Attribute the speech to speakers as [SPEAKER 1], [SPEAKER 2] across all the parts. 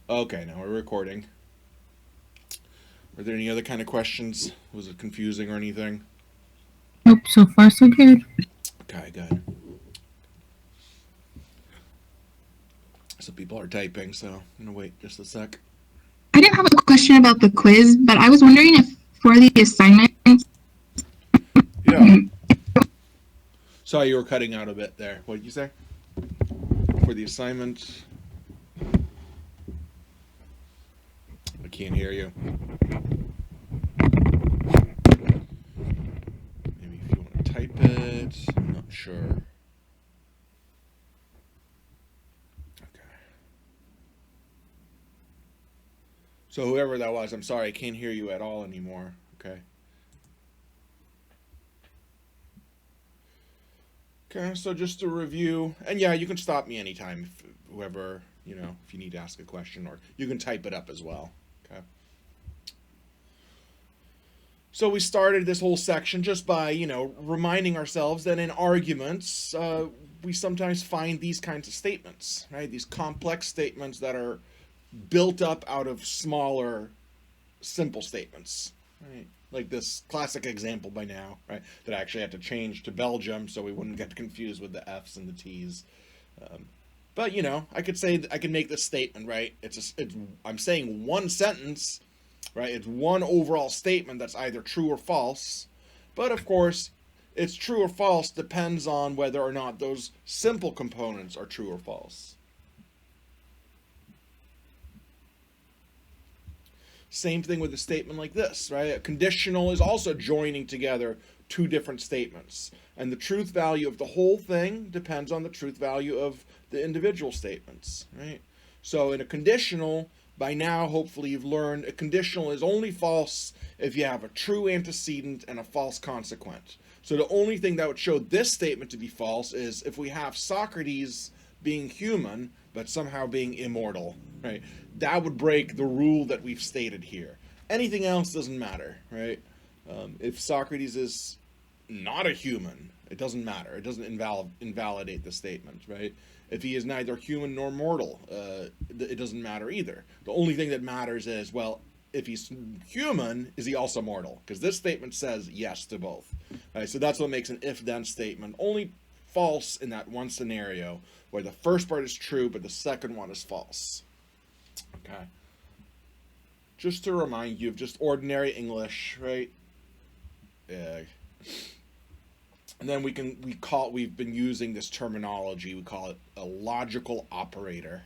[SPEAKER 1] Okay, now we're recording. Were there any other kind of questions? Was it confusing or anything?
[SPEAKER 2] Nope, so far so good.
[SPEAKER 1] Okay, good. Some people are typing, so I'm gonna wait just a sec.
[SPEAKER 2] I didn't have a question about the quiz, but I was wondering if for the assignments,
[SPEAKER 1] Yeah. Sorry, you were cutting out a bit there. What did you say? For the assignment, I can't hear you. Maybe if you want to type it. I'm not sure. Okay. So whoever that was, I'm sorry, I can't hear you at all anymore. Okay. Okay, so just to review, and yeah, you can stop me anytime if whoever, if you need to ask a question, or you can type it up as well. Okay. So we started this whole section just by, reminding ourselves that in arguments, we sometimes find these kinds of statements, right? These complex statements that are built up out of smaller, simple statements, right? Like this classic example by now, right? That I actually had to change to Belgium so we wouldn't get confused with the F's and the T's. Um, but I could say I can make this statement, right? I'm saying one sentence, right? It's one overall statement that's either true or false. But of course, it's true or false depends on whether or not those simple components are true or false. Same thing with a statement like this, right? A conditional is also joining together two different statements. And the truth value of the whole thing depends on the truth value of the individual statements, right? So in a conditional, by now, hopefully, you've learned a conditional is only false if you have a true antecedent and a false consequent. So the only thing that would show this statement to be false is if we have Socrates being human but somehow being immortal, right? That would break the rule that we've stated here. Anything else doesn't matter, right? If Socrates is not a human, it doesn't matter. It doesn't invalidate the statement, right? If he is neither human nor mortal, it doesn't matter either. The only thing that matters is, well, if he's human, is he also mortal? Because this statement says yes to both. Right? So that's what makes an if-then statement only false in that one scenario where the first part is true, but the second one is false. Okay. Just to remind you of just ordinary English, right? Uh, and then we've been using this terminology. We call it a logical operator,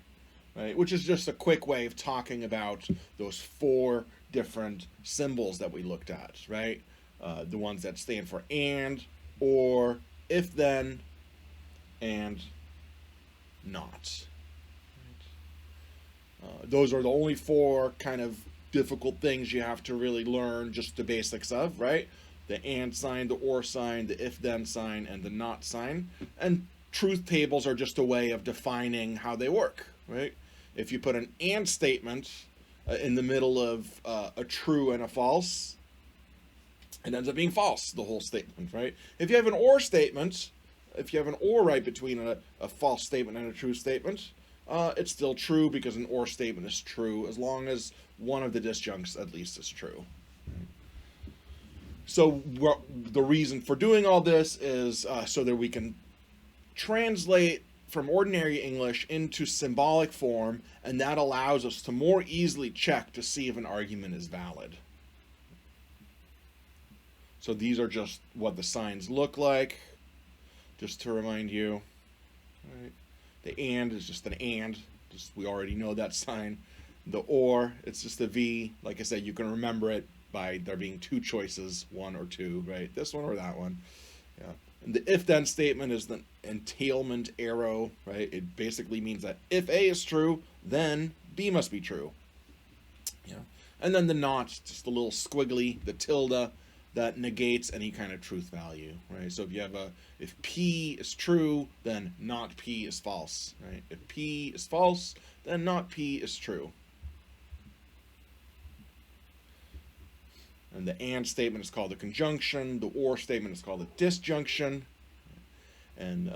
[SPEAKER 1] right? Which is just a quick way of talking about those four different symbols that we looked at, right? The ones that stand for and, or, if then, and not. Those are the only four kind of difficult things you have to really learn just the basics of, right? The and sign, the or sign, the if then sign, and the not sign. And truth tables are just a way of defining how they work, right? If you put an and statement in the middle of a true and a false, it ends up being false, the whole statement, right? If you have an or statement, if you have an or right between a false statement and a true statement, it's still true because an or statement is true as long as one of the disjuncts at least is true. So the reason for doing all this is so that we can translate from ordinary English into symbolic form, and that allows us to more easily check to see if an argument is valid. So these are just what the signs look like, just to remind you. Right. The and is just an and. Just we already know that sign. The or, it's just a V. Like I said, you can remember it by there being two choices, one or two, right? This one or that one. Yeah. And the if then statement is the entailment arrow, right? It basically means that if A is true, then B must be true. Yeah. And then the not, just the little squiggly, the tilde, that negates any kind of truth value, right? So if P is true, then not P is false, right? If P is false, then not P is true. And the and statement is called a conjunction. The or statement is called a disjunction. And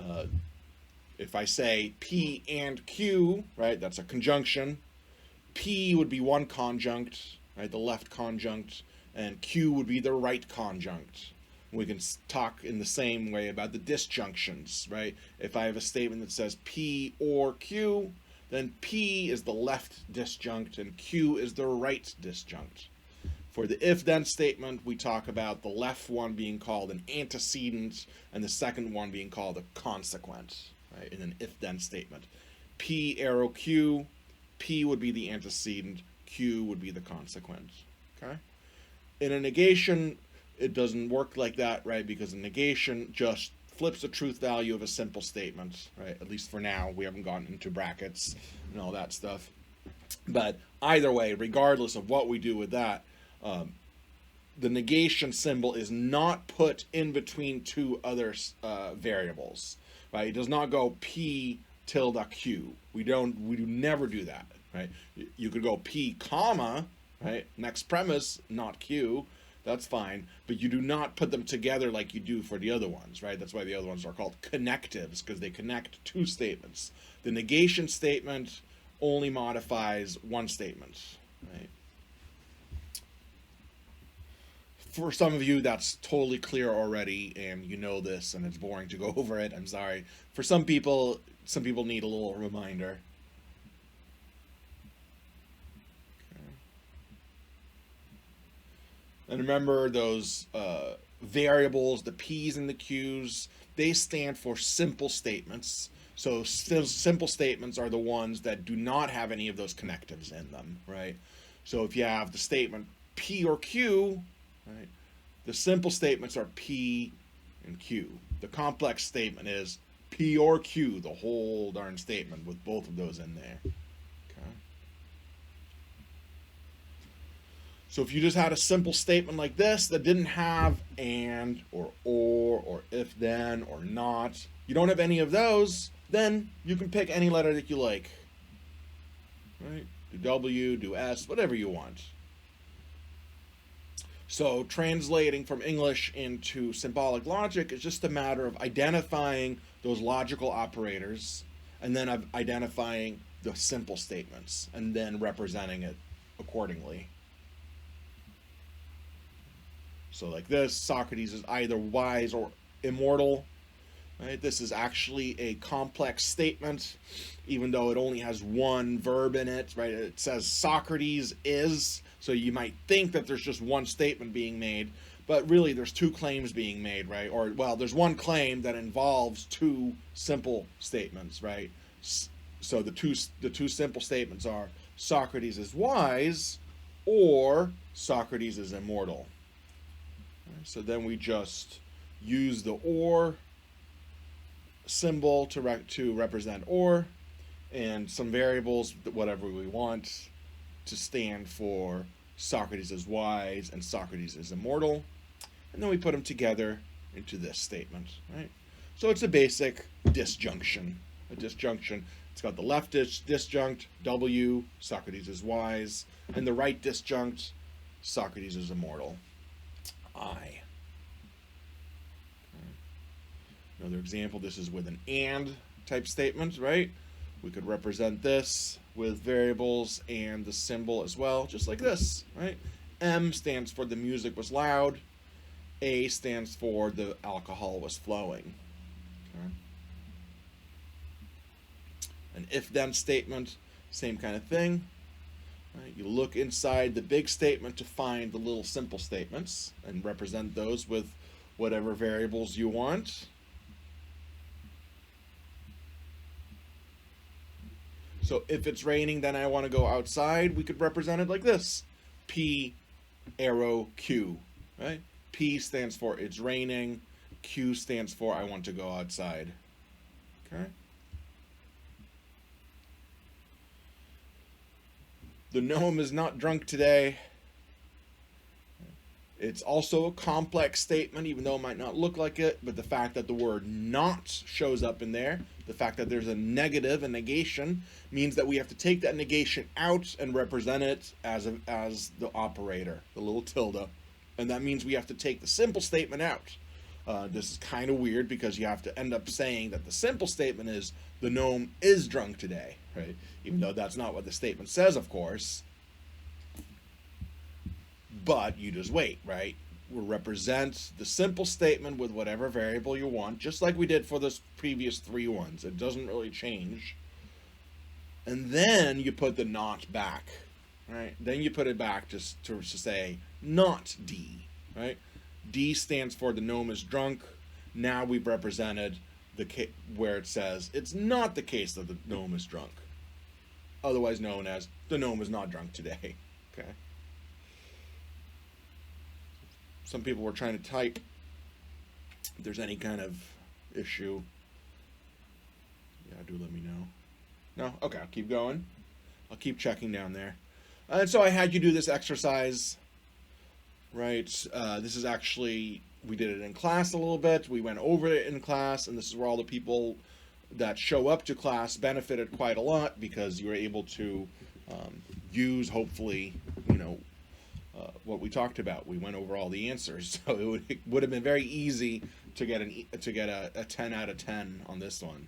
[SPEAKER 1] if I say P and Q, right, that's a conjunction. P would be one conjunct, right, the left conjunct, and Q would be the right conjunct. We can talk in the same way about the disjunctions, right? If I have a statement that says P or Q, then P is the left disjunct and Q is the right disjunct. For the if-then statement, we talk about the left one being called an antecedent and the second one being called a consequent, right, in an if-then statement. P arrow Q, P would be the antecedent, Q would be the consequent, okay? In a negation, it doesn't work like that, right, because a negation just flips the truth value of a simple statement, right, at least for now. We haven't gotten into brackets and all that stuff. But either way, regardless of what we do with that, the negation symbol is not put in between two other variables, right? It does not go P tilde Q. We do never do that, right? You could go P comma, right? Next premise, not Q. That's fine, but you do not put them together like you do for the other ones, right? That's why the other ones are called connectives, because they connect two statements. The negation statement only modifies one statement, right? For some of you, that's totally clear already, and you know this, and it's boring to go over it. I'm sorry. For some people need a little reminder. Okay. And remember those variables, the P's and the Q's, they stand for simple statements. So simple statements are the ones that do not have any of those connectives in them, right? So if you have the statement P or Q, right, the simple statements are P and Q. The complex statement is P or Q, the whole darn statement with both of those in there. Okay. So if you just had a simple statement like this that didn't have and or if then or not, you don't have any of those, then you can pick any letter that you like. Right? Do W, do S, whatever you want. So translating from English into symbolic logic is just a matter of identifying those logical operators and then of identifying the simple statements and then representing it accordingly. So like this, Socrates is either wise or immortal. Right? This is actually a complex statement, even though it only has one verb in it. Right? It says Socrates is. So you might think that there's just one statement being made, but really there's two claims being made, right? Or, well, there's one claim that involves two simple statements, right? So the two simple statements are Socrates is wise or Socrates is immortal. So then we just use the or symbol to represent or, and some variables, whatever we want, to stand for Socrates is wise and Socrates is immortal. And then we put them together into this statement, right? So it's a basic disjunction. A disjunction. It's got the left disjunct, W, Socrates is wise, and the right disjunct, Socrates is immortal, I. Okay. Another example, this is with an and type statement, right? We could represent this with variables and the symbol as well, just like this, right? M stands for the music was loud. A stands for the alcohol was flowing. Okay. An if-then statement, same kind of thing. Right? You look inside the big statement to find the little simple statements and represent those with whatever variables you want. So if it's raining, then I want to go outside, we could represent it like this. P arrow Q, right? P stands for it's raining. Q stands for I want to go outside. Okay? The gnome is not drunk today. It's also a complex statement, even though it might not look like it, but the fact that the word not shows up in there, the fact that there's a negative, a negation, means that we have to take that negation out and represent it as the operator, the little tilde. And that means we have to take the simple statement out. This is kind of weird because you have to end up saying that the simple statement is the gnome is drunk today, right? Even though that's not what the statement says, of course. But you just wait, right? We'll represent the simple statement with whatever variable you want, just like we did for those previous 3 ones. It doesn't really change. And then you put the not back, right? Then you put it back just to say not D, right? D stands for the gnome is drunk. Now we've represented where it says it's not the case that the gnome is drunk, otherwise known as the gnome is not drunk today. Okay. Some people were trying to type. If there's any kind of issue, yeah, do let me know. No? Okay, I'll keep going. I'll keep checking down there. And so I had you do this exercise, right? This is actually, we did it in class a little bit. We went over it in class, and this is where all the people that show up to class benefited quite a lot, because you were able to use, hopefully, what we talked about. We went over all the answers, so it would have been very easy to get a 10 out of 10 on this one.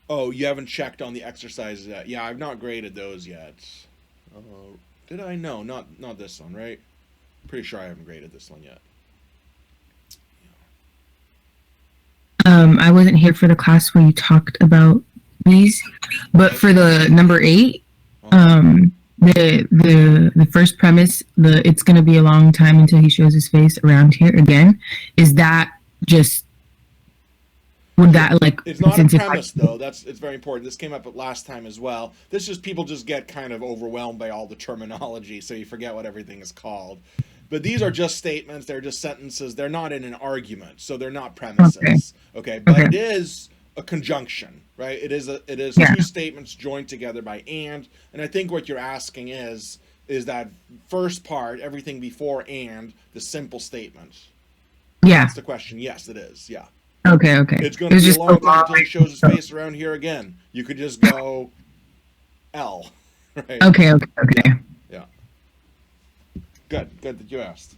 [SPEAKER 1] Oh, you haven't checked on the exercises yet. Yeah, I've not graded those yet. Did I? No, not this one, right? Pretty sure I haven't graded this one yet.
[SPEAKER 3] I wasn't here for the class where you talked about these, but for the number 8, the first premise, it's going to be a long time until he shows his face around here again. Is that just, would that like?
[SPEAKER 1] It's not a premise though. It's very important. This came up last time as well. This is people just get kind of overwhelmed by all the terminology, so you forget what everything is called. But these are just statements. They're just sentences. They're not in an argument, so they're not premises. Okay, but it is a conjunction, right? It is two statements joined together by and I think what you're asking is that first part, everything before and, the simple statement.
[SPEAKER 3] Yeah.
[SPEAKER 1] That's the question. Yes, it is. Yeah.
[SPEAKER 3] Okay.
[SPEAKER 1] It's going to be a long time until he shows his face around here again. You could just go L, right?
[SPEAKER 3] Okay.
[SPEAKER 1] Yeah. Good that you asked.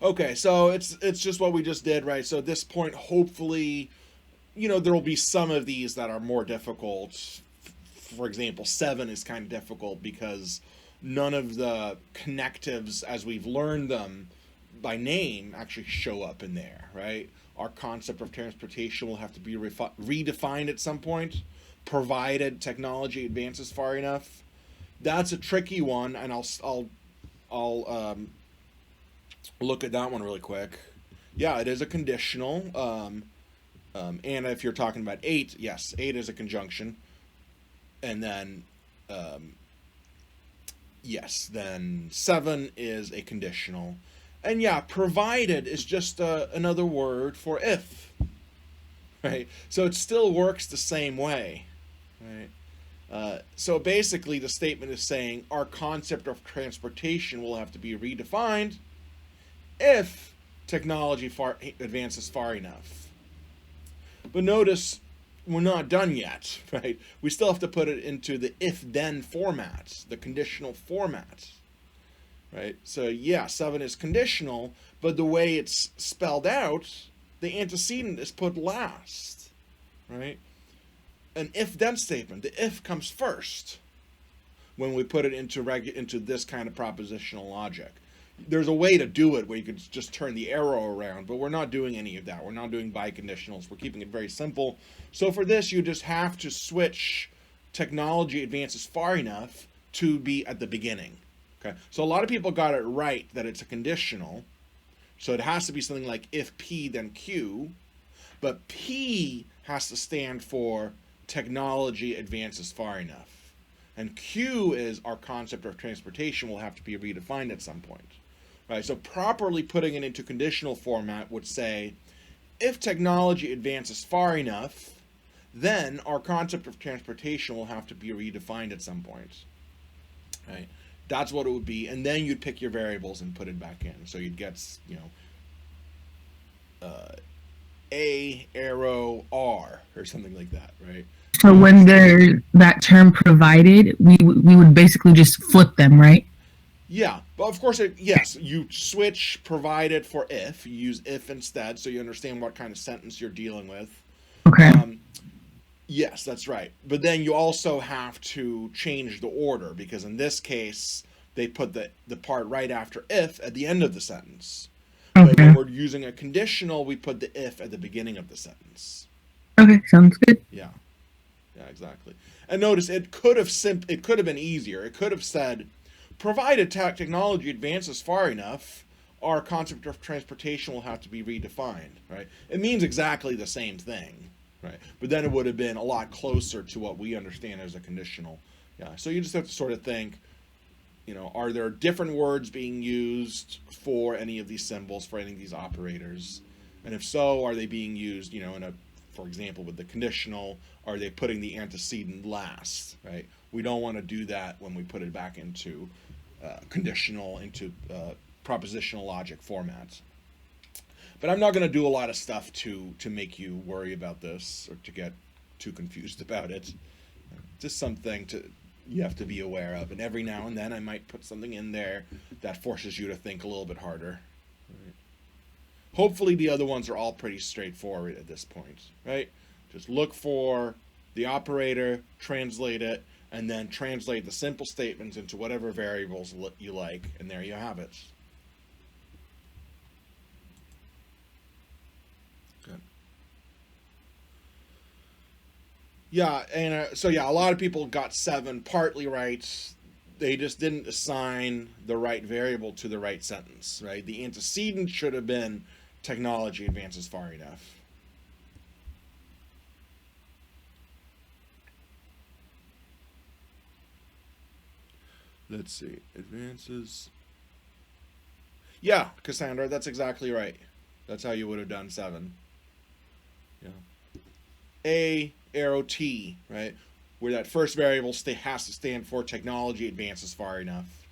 [SPEAKER 1] Okay, so it's just what we just did, right? So at this point, hopefully, there will be some of these that are more difficult. For example, 7 is kind of difficult because none of the connectives, as we've learned them by name, actually show up in there, right? Our concept of transportation will have to be redefined at some point, provided technology advances far enough. That's a tricky one, and I'll look at that one really quick. Yeah, it is a conditional. And if you're talking about 8, yes, 8 is a conjunction. And then, yes, then 7 is a conditional. And yeah, provided is just another word for if, right? So it still works the same way, right? So basically the statement is saying our concept of transportation will have to be redefined if technology advances far enough. But notice we're not done yet, right? We still have to put it into the if-then format, the conditional format, right? So yeah, 7 is conditional, but the way it's spelled out, the antecedent is put last, right? An if-then statement, the if comes first when we put it into this kind of propositional logic. There's a way to do it where you could just turn the arrow around, but we're not doing any of that. We're not doing biconditionals. We're keeping it very simple. So for this, you just have to switch technology advances far enough to be at the beginning. Okay. So a lot of people got it right that it's a conditional. So it has to be something like if P, then Q. But P has to stand for technology advances far enough. And Q is our concept of transportation will have to be redefined at some point. Right, so properly putting it into conditional format would say, if technology advances far enough, then our concept of transportation will have to be redefined at some point. Right, that's what it would be, and then you'd pick your variables and put it back in. So you'd get, A, arrow, R, or something like that, right?
[SPEAKER 3] So when there's that term provided, we would basically just flip them, right?
[SPEAKER 1] Yeah, but of course, yes, you switch provided for if. You use if instead, so you understand what kind of sentence you're dealing with.
[SPEAKER 3] Okay.
[SPEAKER 1] Um, yes, that's right. But then you also have to change the order because in this case, they put the part right after if at the end of the sentence. But
[SPEAKER 3] Okay.
[SPEAKER 1] when we're using a conditional, we put the if at the beginning of the sentence.
[SPEAKER 3] Okay. Sounds good.
[SPEAKER 1] Yeah, yeah, exactly. And notice it could have it could have been easier. It could have said, provided technology advances far enough, our concept of transportation will have to be redefined. Right? It means exactly the same thing. Right? But then it would have been a lot closer to what we understand as a conditional. Yeah. So you just have to sort of think, are there different words being used for any of these symbols, for any of these operators? And if so, are they being used, for example, with the conditional, are they putting the antecedent last, right? We don't want to do that when we put it back into conditional, into propositional logic formats. But I'm not going to do a lot of stuff to make you worry about this or to get too confused about it. Just something you have to be aware of, and every now and then I might put something in there that forces you to think a little bit harder. Right? Hopefully the other ones are all pretty straightforward at this point, right? Just look for the operator, translate it, and then translate the simple statements into whatever variables you like, and there you have it. Good. Yeah, and so yeah, a lot of people got 7 partly right. They just didn't assign the right variable to the right sentence, right? The antecedent should have been technology advances far enough. Let's see. Advances. Yeah, Cassandra, that's exactly right. That's how you would have done 7. Yeah. A arrow T, right? Where that first variable has to stand for technology advances far enough.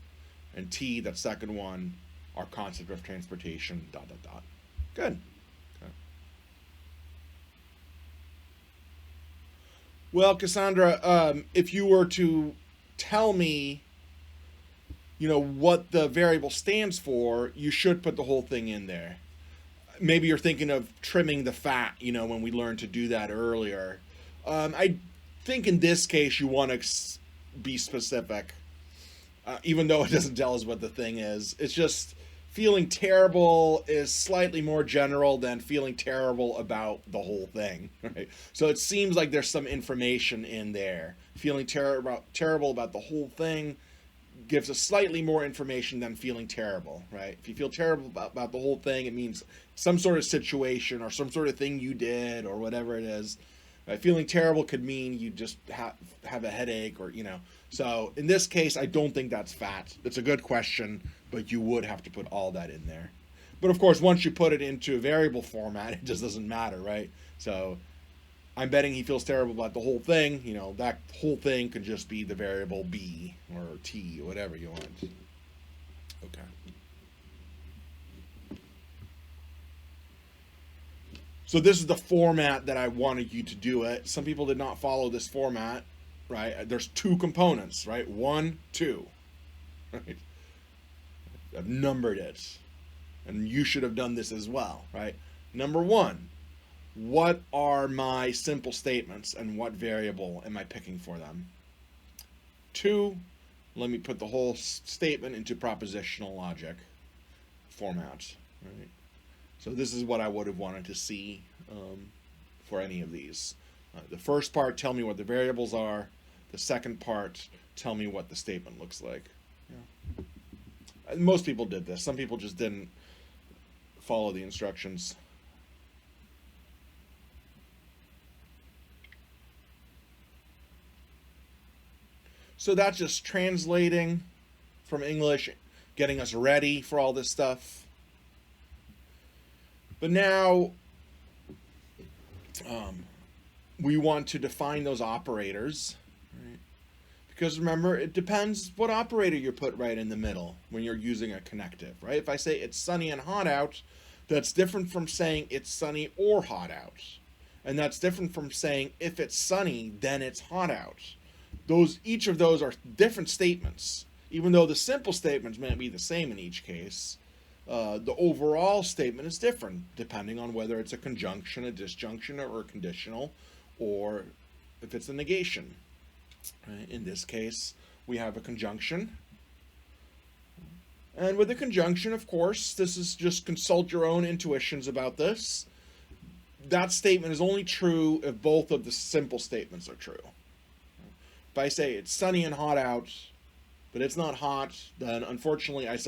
[SPEAKER 1] And T, that second one, our concept of transportation, ... Good. Okay. Well, Cassandra, if you were to tell me, what the variable stands for, you should put the whole thing in there. Maybe you're thinking of trimming the fat, when we learned to do that earlier. I think in this case you want to be specific, even though it doesn't tell us what the thing is. It's just feeling terrible is slightly more general than feeling terrible about the whole thing, right? So it seems like there's some information in there. Feeling terrible about the whole thing gives us slightly more information than feeling terrible, right? If you feel terrible about the whole thing, it means some sort of situation or some sort of thing you did or whatever it is. Right? Feeling terrible could mean you just have a headache or, So in this case, I don't think that's fat. It's a good question, but you would have to put all that in there. But of course, once you put it into a variable format, it just doesn't matter, right? So I'm betting he feels terrible about the whole thing. That whole thing could just be the variable B or T or whatever you want. Okay. So this is the format that I wanted you to do it. Some people did not follow this format, right? There's 2 components, right? 1, 2. Right? I've numbered it. And you should have done this as well, right? Number 1. What are my simple statements and what variable am I picking for them? 2, let me put the whole statement into propositional logic format. Right? So this is what I would have wanted to see for any of these. The first part, tell me what the variables are. The second part, tell me what the statement looks like. Yeah. Most people did this. Some people just didn't follow the instructions. So that's just translating from English, getting us ready for all this stuff. But now we want to define those operators, right? Because remember, it depends what operator you put right in the middle when you're using a connective, right? If I say it's sunny and hot out, that's different from saying it's sunny or hot out. And that's different from saying if it's sunny, then it's hot out. Each of those are different statements. Even though the simple statements may be the same in each case, the overall statement is different depending on whether it's a conjunction, a disjunction, or a conditional, or if it's a negation. Right? In this case, we have a conjunction. And with a conjunction, of course, this is just consult your own intuitions about this. That statement is only true if both of the simple statements are true. If I say it's sunny and hot out, but it's not hot, then unfortunately I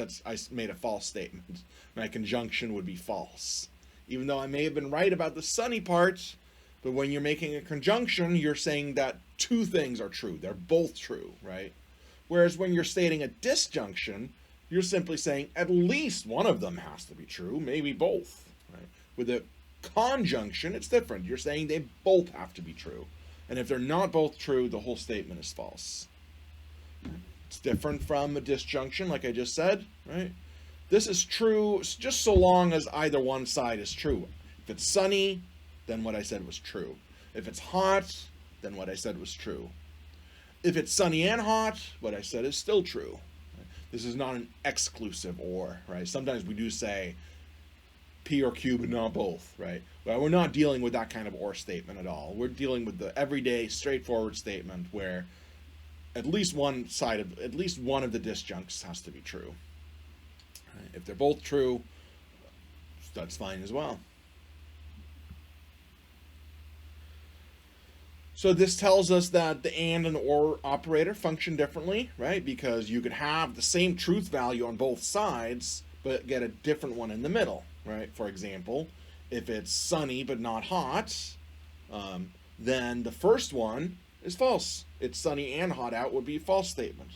[SPEAKER 1] made a false statement. My conjunction would be false. Even though I may have been right about the sunny part, but when you're making a conjunction, you're saying that two things are true. They're both true, right? Whereas when you're stating a disjunction, you're simply saying at least one of them has to be true, maybe both. Right? With a conjunction, it's different. You're saying they both have to be true. And if they're not both true, the whole statement is false. It's different from a disjunction, like I just said, right? This is true just so long as either one side is true. If it's sunny, then what I said was true. If it's hot, then what I said was true. If it's sunny and hot, what I said is still true. This is not an exclusive or, right? Sometimes we do say P or Q, but not both, right? Well, we're not dealing with that kind of or statement at all. We're dealing with the everyday, straightforward statement where at least one of the disjuncts has to be true. Right? If they're both true, that's fine as well. So this tells us that the and or operator function differently, right? Because you could have the same truth value on both sides, but get a different one in the middle, right? For example, if it's sunny but not hot, then the first one is false. It's sunny and hot out would be a false statement.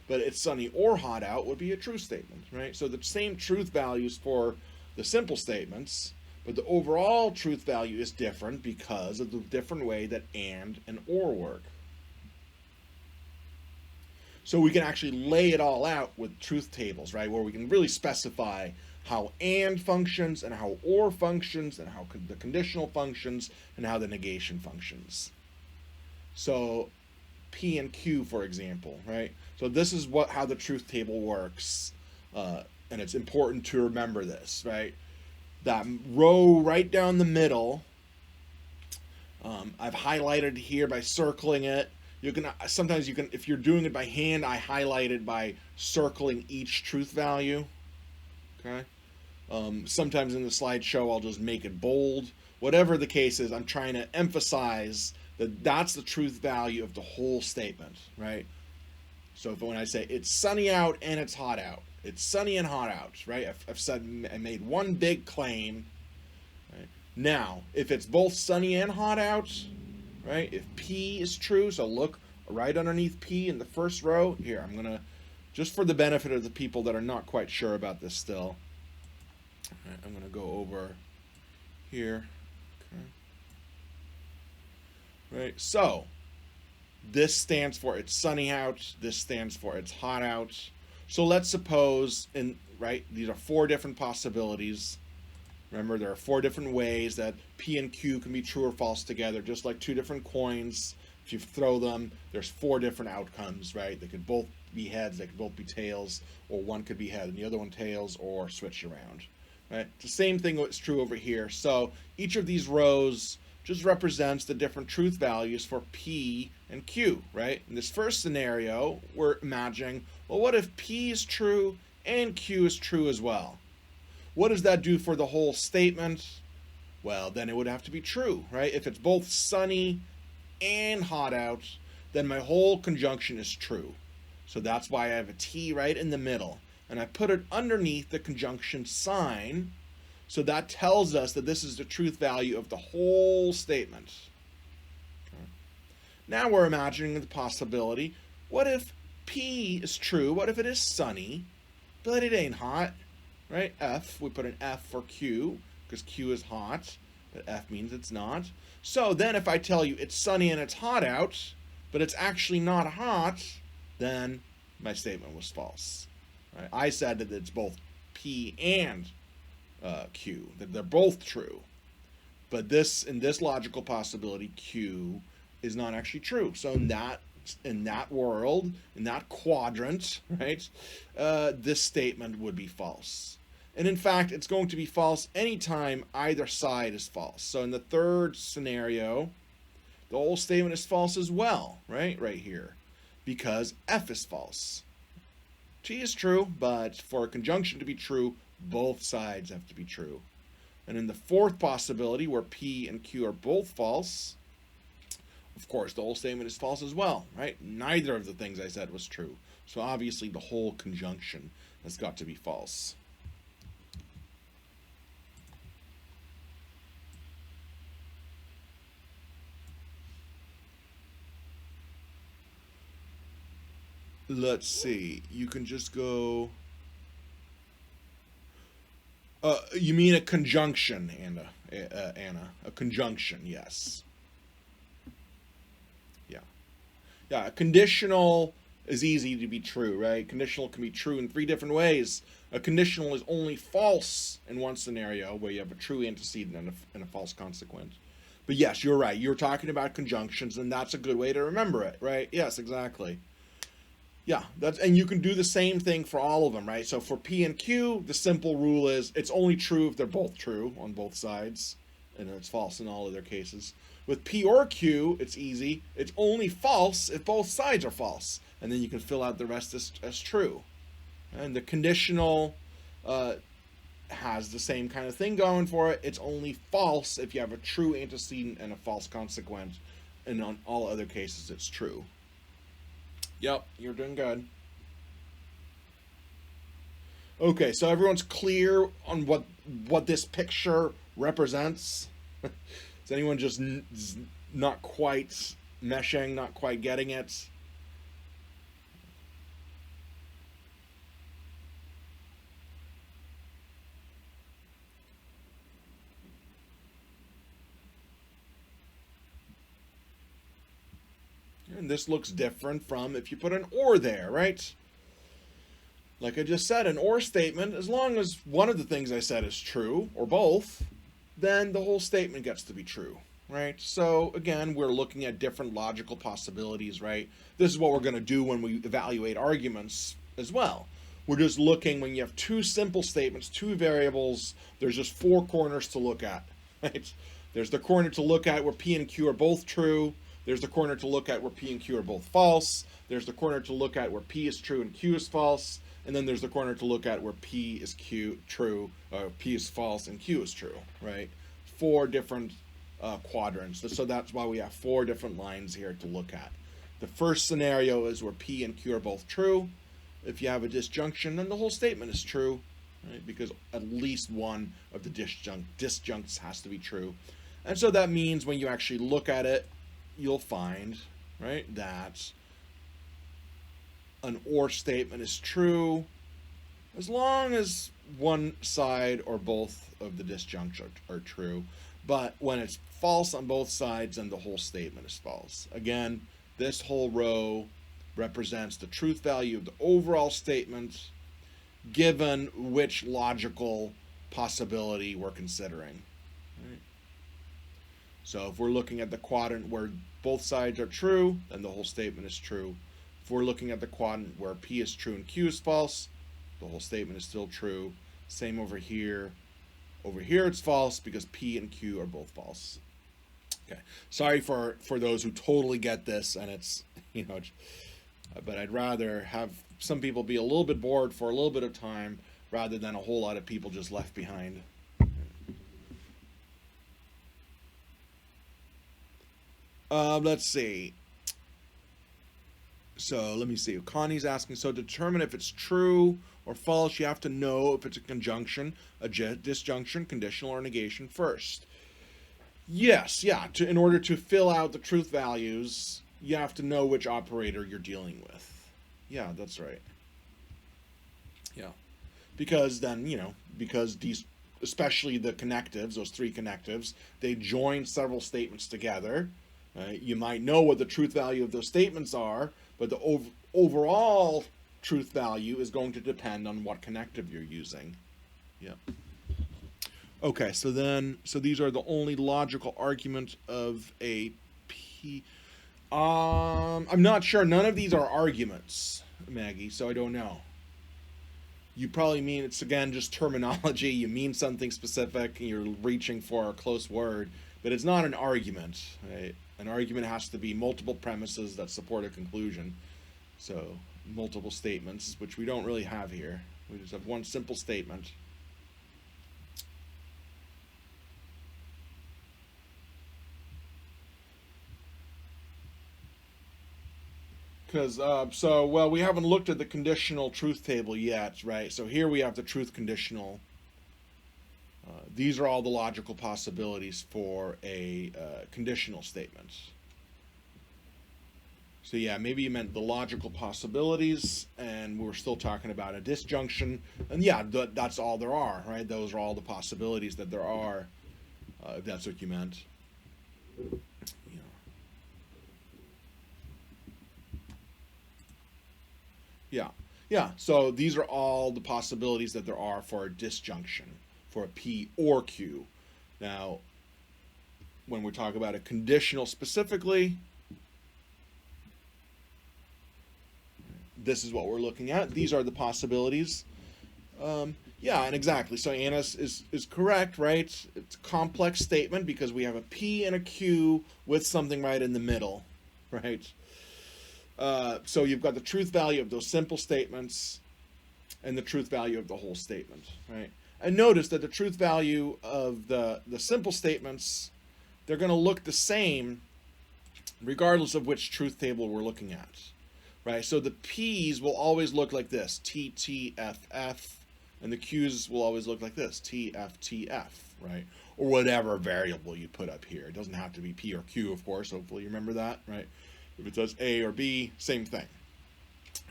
[SPEAKER 1] But it's sunny or hot out would be a true statement, right? So the same truth values for the simple statements, but the overall truth value is different because of the different way that and or work. So we can actually lay it all out with truth tables, right? Where we can really specify how and functions and how or functions and how the conditional functions and how the negation functions. So P and Q, for example, right? So this is how the truth table works. And it's important to remember this, right? That row right down the middle, I've highlighted here by circling it. Sometimes you can, if you're doing it by hand, I highlight it by circling each truth value. Okay. Sometimes in the slideshow, I'll just make it bold. Whatever the case is, I'm trying to emphasize that that's the truth value of the whole statement, right? So when I say it's sunny out and it's hot out, it's sunny and hot out, right? I've said I made one big claim. Right? Now, if it's both sunny and hot out, right? If P is true, so look right underneath P in the first row. Here, I'm gonna, just for the benefit of the people that are not quite sure about this still, right, I'm gonna go over here. Okay. Right. So this stands for it's sunny out. This stands for it's hot out. So let's suppose, these are four different possibilities. Remember, there are four different ways that P and Q can be true or false together, just like two different coins. If you throw them, there's four different outcomes, right? They could both be heads, they could both be tails, or one could be head and the other one tails, or switch around, right? It's the same thing that's true over here. So each of these rows just represents the different truth values for P and Q, right? In this first scenario, we're imagining, well, what if P is true and Q is true as well? What does that do for the whole statement? Well, then it would have to be true, right? If it's both sunny and hot out, then my whole conjunction is true. So that's why I have a T right in the middle. And I put it underneath the conjunction sign. So that tells us that this is the truth value of the whole statement. Okay. Now we're imagining the possibility, what if P is true? What if it is sunny, but it ain't hot? Right? F, we put an F for Q, because Q is hot, but F means it's not. So then if I tell you it's sunny and it's hot out, but it's actually not hot, then my statement was false. Right? I said that it's both P and Q, that they're both true. But in this logical possibility, Q is not actually true. So in that in that world, in that quadrant, right, this statement would be false. And in fact, it's going to be false anytime either side is false. So in the third scenario, the whole statement is false as well, right here, because F is false. T is true, but for a conjunction to be true, both sides have to be true. And in the fourth possibility, where P and Q are both false, of course, the whole statement is false as well, right? Neither of the things I said was true. So obviously the whole conjunction has got to be false. Let's see. You can just go... you mean a conjunction, Anna. A conjunction, yes. Yeah, a conditional is easy to be true, right? Conditional can be true in 3 different ways. A conditional is only false in one scenario, where you have a true antecedent and a false consequent. But yes, you're right. You're talking about conjunctions, and that's a good way to remember it, right? Yes, exactly. Yeah, and you can do the same thing for all of them, right? So for P and Q, the simple rule is it's only true if they're both true on both sides, and it's false in all other cases. With P or Q, it's easy. It's only false if both sides are false, and then you can fill out the rest as true. And the conditional has the same kind of thing going for it. It's only false if you have a true antecedent and a false consequent, and on all other cases, it's true. Yep, you're doing good. Okay, so everyone's clear on what this picture represents? Is anyone just not quite meshing, not quite getting it? And this looks different from if you put an or there, right? Like I just said, an or statement, as long as one of the things I said is true, or both, then the whole statement gets to be true, right? So again, we're looking at different logical possibilities, right? This is what we're going to do when we evaluate arguments as well. We're just looking, when you have 2 simple statements, 2 variables, there's just 4 corners to look at, right? There's the corner to look at where P and Q are both true. There's the corner to look at where P and Q are both false. There's the corner to look at where P is true and Q is false. And then there's the corner to look at where P is true, P is false, and Q is true, right? 4 different quadrants. So that's why we have 4 different lines here to look at. The first scenario is where P and Q are both true. If you have a disjunction, then the whole statement is true, right? Because at least one of the disjuncts has to be true. And so that means when you actually look at it, you'll find, right, that an or statement is true as long as one side or both of the disjuncts are true. But when it's false on both sides, then the whole statement is false. Again, this whole row represents the truth value of the overall statement given which logical possibility we're considering. Right? So if we're looking at the quadrant where both sides are true, then the whole statement is true. If we're looking at the quadrant where P is true and Q is false, the whole statement is still true. Same over here. Over here it's false because P and Q are both false. Okay. Sorry for those who totally get this, and it's, but I'd rather have some people be a little bit bored for a little bit of time rather than a whole lot of people just left behind. Let's see. So let me see. Connie's asking, so to determine if it's true or false, you have to know if it's a conjunction, a disjunction, conditional, or negation first. Yes, yeah. In order to fill out the truth values, you have to know which operator you're dealing with. Yeah, that's right. Yeah. Because then, because these, especially the connectives, those 3 connectives, they join several statements together. You might know what the truth value of those statements are, but the overall truth value is going to depend on what connective you're using. Yeah. Okay, so these are the only logical argument of a P. I'm not sure. None of these are arguments, Maggie, so I don't know. You probably mean it's again just terminology. You mean something specific and you're reaching for a close word, but it's not an argument, right? An argument has to be multiple premises that support a conclusion. So, multiple statements, which we don't really have here. We just have one simple statement. Because, well, we haven't looked at the conditional truth table yet, right? So here we have the truth conditional. These are all the logical possibilities for a conditional statement. So yeah, maybe you meant the logical possibilities, and we're still talking about a disjunction. And yeah, that's all there are, right? Those are all the possibilities that there are, if that's what you meant. Yeah. Yeah, so these are all the possibilities that there are for a disjunction, for a P or Q. Now, when we talk about a conditional specifically, this is what we're looking at. These are the possibilities. Yeah, and exactly. So Anna is correct, right? It's a complex statement because we have a P and a Q with something right in the middle, right? So you've got the truth value of those simple statements and the truth value of the whole statement, right? And notice that the truth value of the simple statements, they're going to look the same regardless of which truth table we're looking at, right? So the P's will always look like this, T, T, F, F, and the Q's will always look like this, T, F, T, F, right? Or whatever variable you put up here. It doesn't have to be P or Q, of course. Hopefully you remember that, right? If it says A or B, same thing,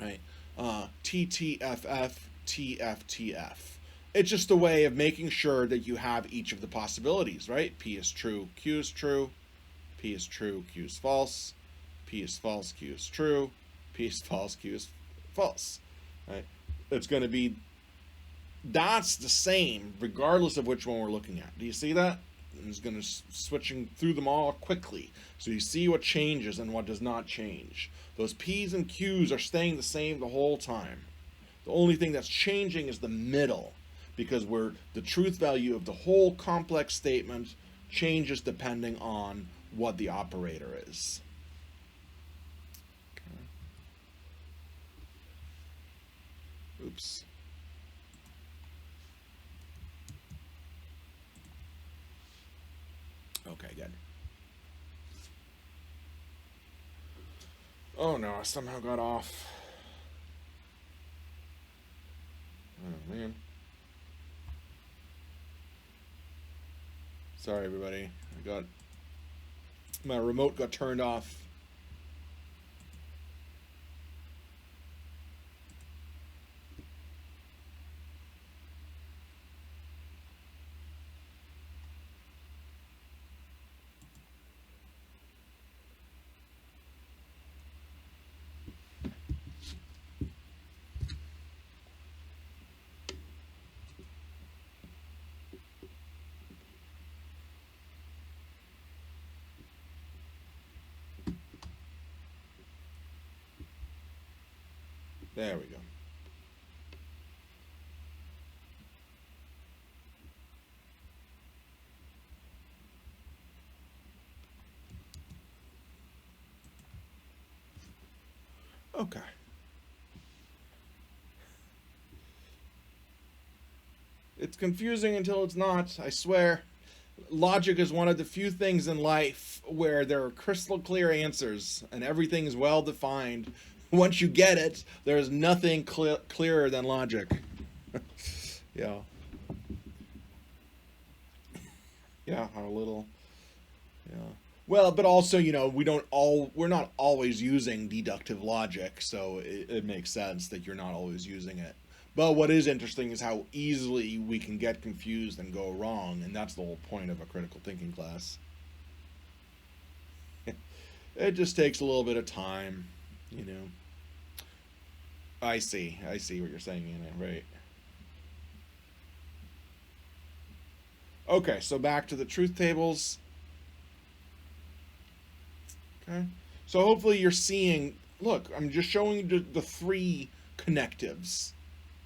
[SPEAKER 1] right? T, T, F, F, T, F, T, F. It's just a way of making sure that you have each of the possibilities, right? P is true, Q is true. P is true, Q is false. P is false, Q is true. P is false, Q is false, right? It's going to be, that's the same regardless of which one we're looking at. Do you see that? It's going to switching through them all quickly. So you see what changes and what does not change. Those P's and Q's are staying the same the whole time. The only thing that's changing is the middle, because the truth value of the whole complex statement changes depending on what the operator is. Okay. Oops. Okay, good. Oh no, I somehow got off. Oh man. Sorry everybody. My remote got turned off. There we go. Okay. It's confusing until it's not, I swear. Logic is one of the few things in life where there are crystal clear answers and everything is well defined. Once you get it, there's nothing clearer than logic. Yeah. Yeah, our little. Yeah. Well, but also, we're not always using deductive logic, so it makes sense that you're not always using it. But what is interesting is how easily we can get confused and go wrong, and that's the whole point of a critical thinking class. It just takes a little bit of time, I see what you're saying, Anna, right. Okay, so back to the truth tables. Okay, So hopefully you're seeing, look, I'm just showing you the three connectives.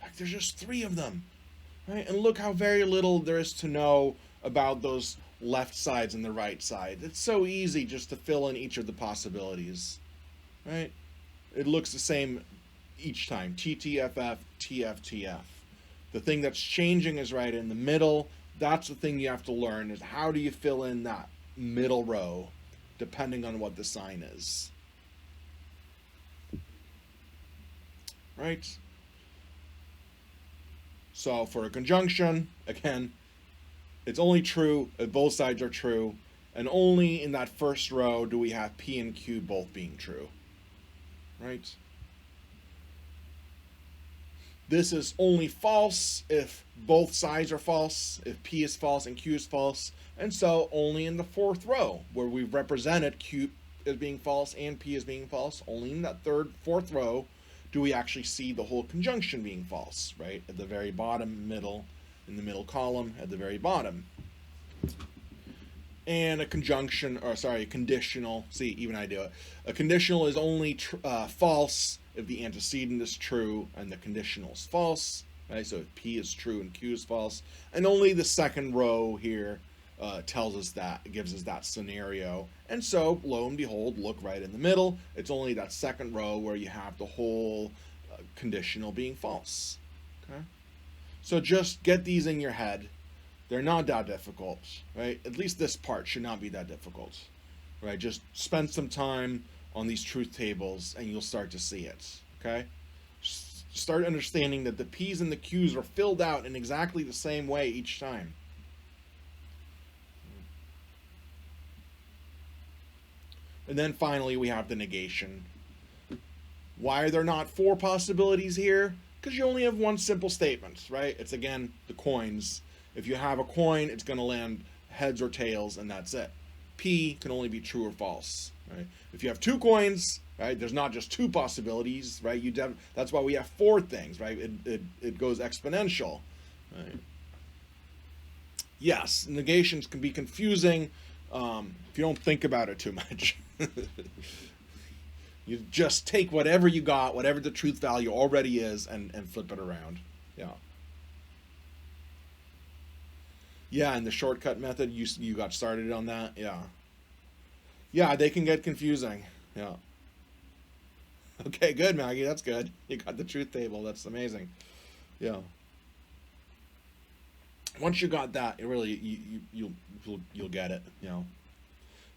[SPEAKER 1] Like there's just three of them, right? And look how very little there is to know about those left sides and the right side. It's so easy just to fill in each of the possibilities, right? It looks the same each time. TTFF, TFTF. The thing that's changing is right in the middle. That's the thing you have to learn, is how do you fill in that middle row depending on what the sign is. Right? So for a conjunction, again, it's only true if both sides are true, and only in that first row do we have P and Q both being true. Right? This is only false if both sides are false, if P is false and Q is false, and so only in the fourth row, where we've represented Q as being false and P as being false, only in that fourth row do we actually see the whole conjunction being false, right? At the very bottom, middle, in the middle column, at the very bottom. And a conjunction, or sorry, a conditional, see, even I do it. A conditional is only false if the antecedent is true and the conditional is false, right? So if P is true and Q is false, and only the second row here tells us that, gives us that scenario. And so, lo and behold, look right in the middle. It's only that second row where you have the whole conditional being false. Okay? So just get these in your head. They're not that difficult, right? At least this part should not be that difficult, right? Just spend some time on these truth tables and you'll start to see it, okay? Start understanding that the P's and the Q's are filled out in exactly the same way each time. And then finally we have the negation. Why are there not four possibilities here? Because you only have one simple statement, right? It's again the coins. If you have a coin, it's going to land heads or tails, and that's it. P can only be true or false, right? If you have two coins, right, there's not just two possibilities, right? That's why we have four things, right? It goes exponential, right? Yes, negations can be confusing if you don't think about it too much. You just take whatever you got, whatever the truth value already is, and flip it around. Yeah. Yeah, and the shortcut method, you got started on that? Yeah. Yeah, they can get confusing. Yeah. Okay, good, Maggie. That's good. You got the truth table. That's amazing. Yeah. Once you got that, it really you'll get it. You know.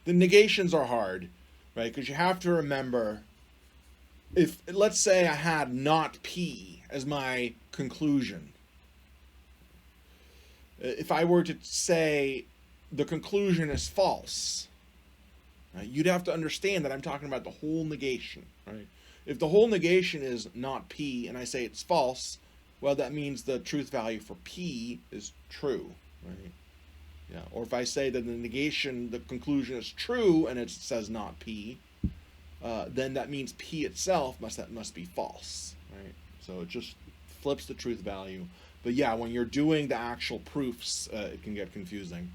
[SPEAKER 1] The negations are hard, right? Because you have to remember, if let's say I had not P as my conclusion. If I were to say the conclusion is false, right, you'd have to understand that I'm talking about the whole negation, right? If the whole negation is not P and I say it's false, well, that means the truth value for P is true, right? Yeah. Or if I say that the negation, the conclusion is true and it says not P, then that means P itself must be false, right? So it just flips the truth value. But yeah, when you're doing the actual proofs, it can get confusing.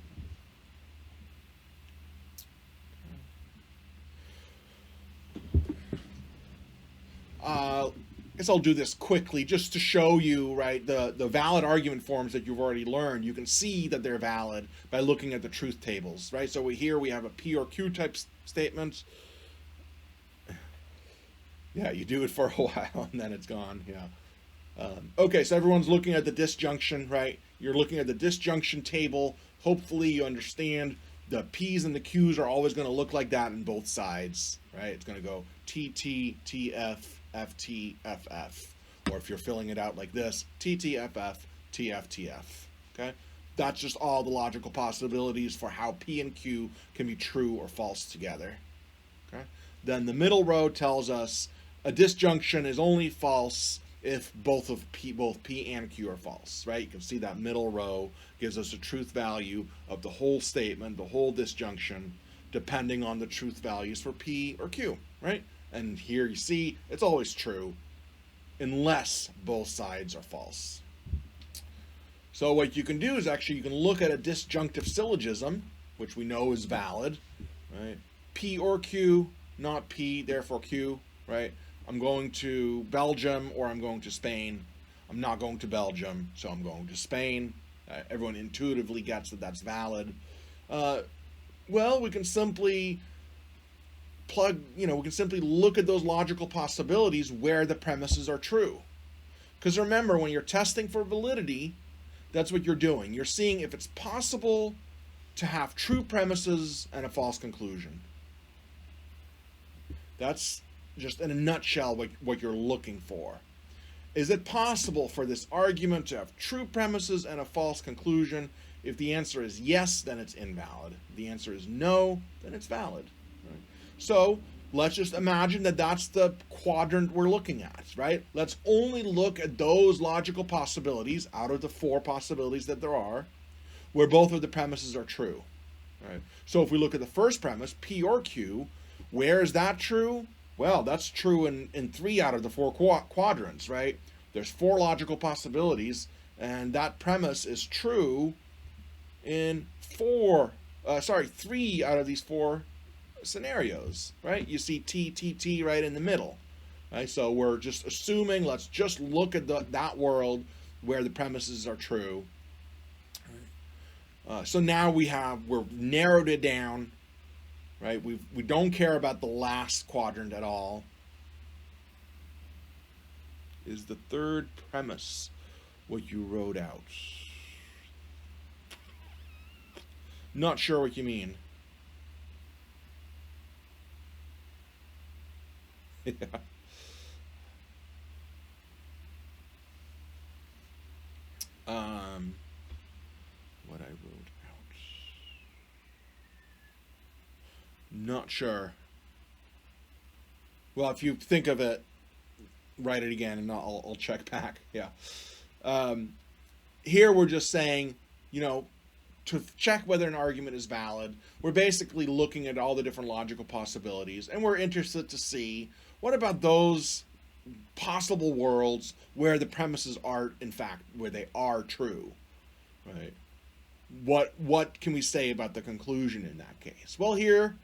[SPEAKER 1] I guess I'll do this quickly just to show you, right, the valid argument forms that you've already learned. You can see that they're valid by looking at the truth tables, right? So here we have a P or Q type statement. Yeah, you do it for a while and then it's gone, yeah. Okay, so everyone's looking at the disjunction, right? You're looking at the disjunction table. Hopefully you understand the P's and the Q's are always going to look like that in both sides, right? It's going to go TT, TF, FT, FF. Or if you're filling it out like this, TT, FF, TF, TF. Okay? That's just all the logical possibilities for how P and Q can be true or false together. Okay? Then the middle row tells us a disjunction is only false if both P and Q are false, right? You can see that middle row gives us a truth value of the whole statement, the whole disjunction, depending on the truth values for P or Q, right? And here you see it's always true unless both sides are false. So what you can do is actually you can look at a disjunctive syllogism, which we know is valid, right? P or Q not P, therefore Q, right? I'm going to Belgium or I'm going to Spain. I'm not going to Belgium, so I'm going to Spain. Everyone intuitively gets that that's valid. Well, we can simply we can simply look at those logical possibilities where the premises are true. Because remember, when you're testing for validity, that's what you're doing. You're seeing if it's possible to have true premises and a false conclusion. That's just in a nutshell what you're looking for. Is it possible for this argument to have true premises and a false conclusion? If the answer is yes, then it's invalid. If the answer is no, then it's valid. Right? So let's just imagine that that's the quadrant we're looking at, right? Let's only look at those logical possibilities out of the 4 possibilities that there are, where both of the premises are true. Right? So if we look at the first premise, P or Q, where is that true? Well, that's true in 3 out of the 4 quadrants, right? There's 4 logical possibilities, and that premise is true in 3 out of these 4 scenarios, right? You see T, T, T right in the middle, right? So we're just assuming, let's just look at that world where the premises are true. So now we've narrowed it down. Right? We don't care about the last quadrant at all. Is the third premise what you wrote out? Not sure what you mean. Yeah. What I wrote out. Not sure. Well, if you think of it, write it again, and I'll check back. Yeah. Here we're just saying, to check whether an argument is valid, we're basically looking at all the different logical possibilities, and we're interested to see what about those possible worlds where the premises are, in fact, where they are true, right? What can we say about the conclusion in that case? Well, here,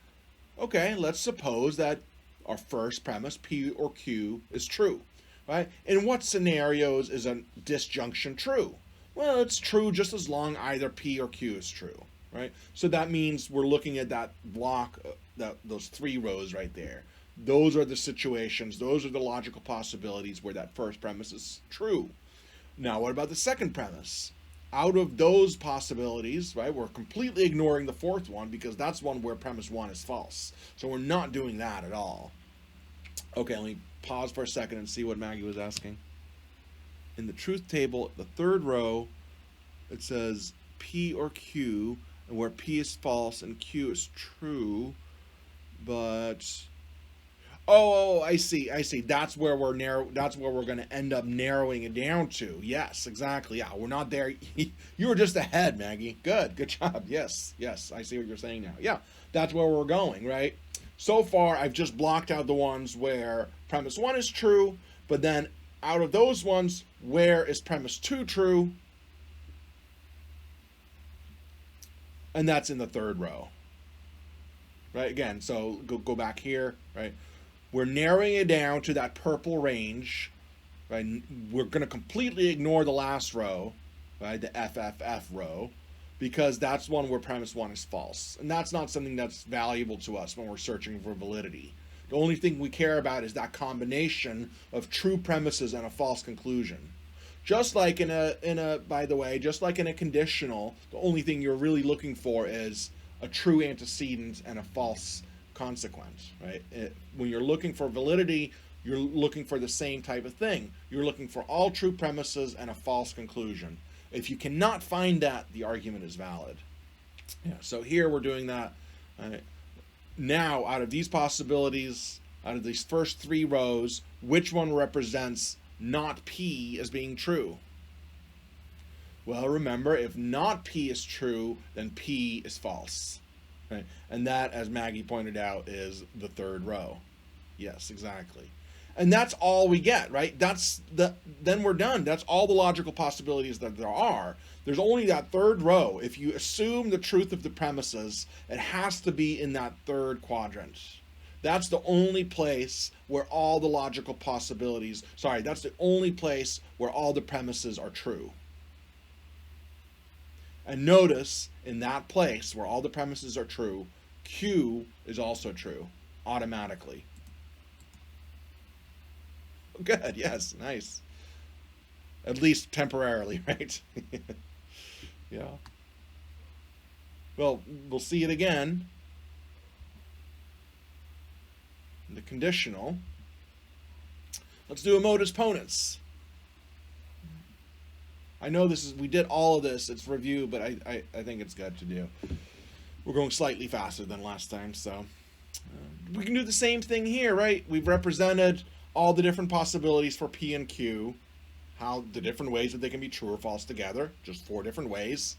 [SPEAKER 1] okay, let's suppose that our first premise, P or Q, is true, right? In what scenarios is a disjunction true? Well, it's true just as long either P or Q is true, right? So that means we're looking at that block, those 3 rows right there. Those are the situations, those are the logical possibilities where that first premise is true. Now, what about the second premise? Out of those possibilities, right, we're completely ignoring the 4th one because that's one where premise 1 is false. So we're not doing that at all. Okay, let me pause for a second and see what Maggie was asking. In the truth table, the 3rd row, it says P or Q, and where P is false and Q is true, but I see. That's where we're going to end up narrowing it down to. Yes, exactly. Yeah, we're not there. You were just ahead, Maggie. Good job. Yes. I see what you're saying now. Yeah, that's where we're going, right? So far, I've just blocked out the ones where premise 1 is true, but then out of those ones, where is premise 2 true? And that's in the 3rd row. Right, again, so go back here, right? We're narrowing it down to that purple range, right? We're going to completely ignore the last row, right? The FFF row, because that's one where premise 1 is false. And that's not something that's valuable to us when we're searching for validity. The only thing we care about is that combination of true premises and a false conclusion. Just like by the way, just like in a conditional, the only thing you're really looking for is a true antecedent and a false consequence, right? When you're looking for validity, you're looking for the same type of thing. You're looking for all true premises and a false conclusion. If you cannot find that, the argument is valid. Yeah, so here we're doing that. Now, out of these possibilities, out of these first 3 rows, which one represents not P as being true? Well, remember, if not P is true, then P is false. Right? And that, as Maggie pointed out, is the 3rd row. Yes, exactly. And that's all we get, right? Then we're done. That's all the logical possibilities that there are. There's only that 3rd row. If you assume the truth of the premises, it has to be in that 3rd quadrant. That's the only place where all the logical possibilities, that's the only place where all the premises are true. And notice, in that place where all the premises are true, Q is also true, automatically. Good, yes, nice. At least temporarily, right? Yeah. Well, we'll see it again. The conditional. Let's do a modus ponens. I know we did all of this, it's review, but I think it's good to do. We're going slightly faster than last time, so we can do the same thing here, right? We've represented all the different possibilities for P and Q, how the different ways that they can be true or false together, just 4 different ways,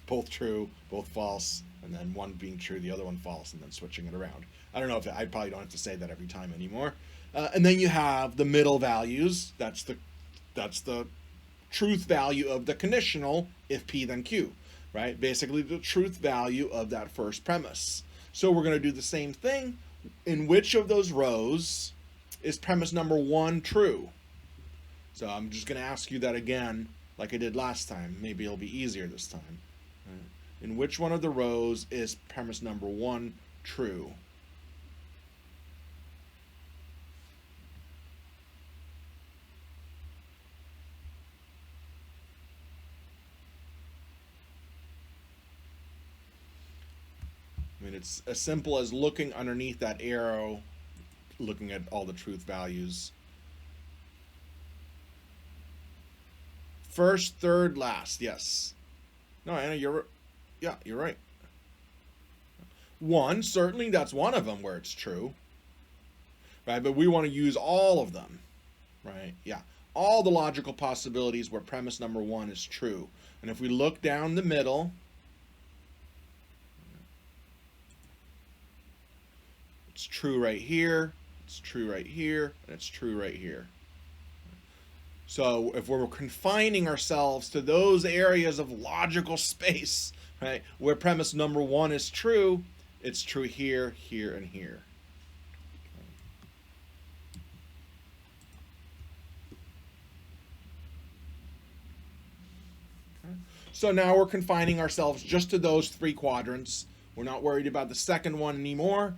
[SPEAKER 1] both true, both false, and then one being true, the other one false, and then switching it around. I don't know if I probably don't have to say that every time anymore. And then you have the middle values. That's the truth value of the conditional if P then Q, right? Basically the truth value of that first premise. So we're going to do the same thing. In which of those rows is premise number 1 true? So I'm just going to ask you that again like I did last time. Maybe it'll be easier this time. In which one of the rows is premise number 1 true? I mean, it's as simple as looking underneath that arrow, looking at all the truth values. First, third, last. Yes. No, Anna, you're right. 1, certainly that's one of them where it's true. Right? But we want to use all of them. Right? Yeah. All the logical possibilities where premise number 1 is true. And if we look down the middle, it's true right here, it's true right here, and it's true right here. So if we're confining ourselves to those areas of logical space, right, where premise number 1 is true, it's true here, here, and here. Okay. So now we're confining ourselves just to those 3 quadrants. We're not worried about the second one anymore.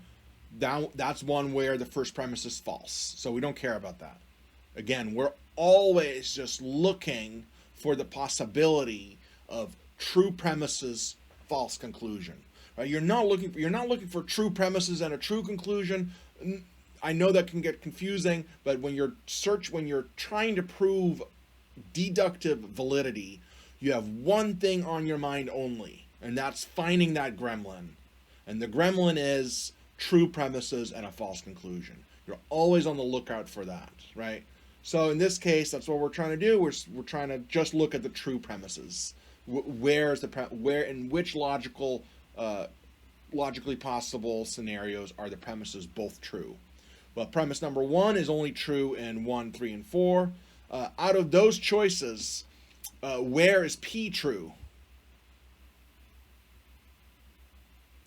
[SPEAKER 1] That's one where the first premise is false. So we don't care about that. Again, we're always just looking for the possibility of true premises, false conclusion. Right? You're not looking for true premises and a true conclusion. I know that can get confusing, but when you're trying to prove deductive validity, you have one thing on your mind only, and that's finding that gremlin. And the gremlin is true premises and a false conclusion. You're always on the lookout for that, right? So in this case, that's what we're trying to do. We're trying to just look at the true premises. Where in which logically possible scenarios are the premises both true? Well, premise number 1 is only true in 1, 3, and 4. Out of those choices, where is P true?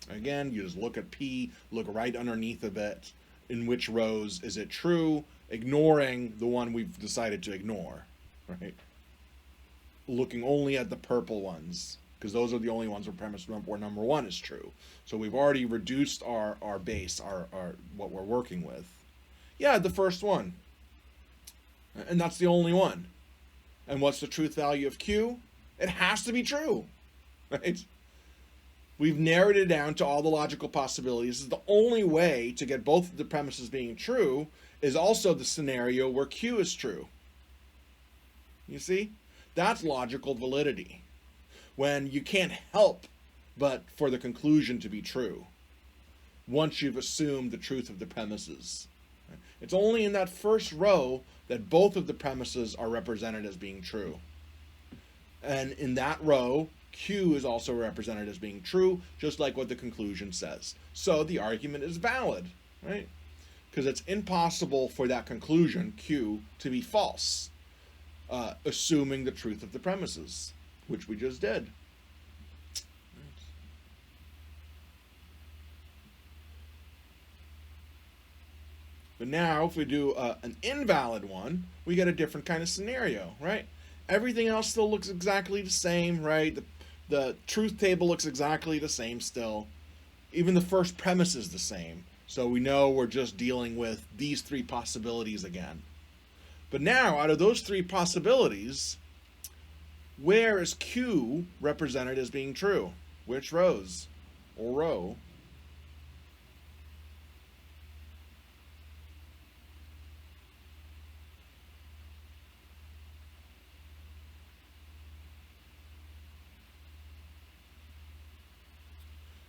[SPEAKER 1] Again, you just look at P, look right underneath of it. In which rows is it true? Ignoring the one we've decided to ignore, right? Looking only at the purple ones, because those are the only ones where number 1 is true. So we've already reduced our base, our what we're working with. Yeah, the first one. And that's the only one. And what's the truth value of Q? It has to be true, right? We've narrowed it down to all the logical possibilities. The only way to get both of the premises being true is also the scenario where Q is true. You see? That's logical validity. When you can't help but for the conclusion to be true, once you've assumed the truth of the premises. It's only in that first row that both of the premises are represented as being true. And in that row, Q is also represented as being true, just like what the conclusion says. So the argument is valid, right? Because it's impossible for that conclusion, Q, to be false, assuming the truth of the premises, which we just did. But now, if we do an invalid one, we get a different kind of scenario, right? Everything else still looks exactly the same, right? The truth table looks exactly the same still. Even the first premise is the same. So we know we're just dealing with these three possibilities again. But now, out of those three possibilities, where is Q represented as being true? Which rows or row?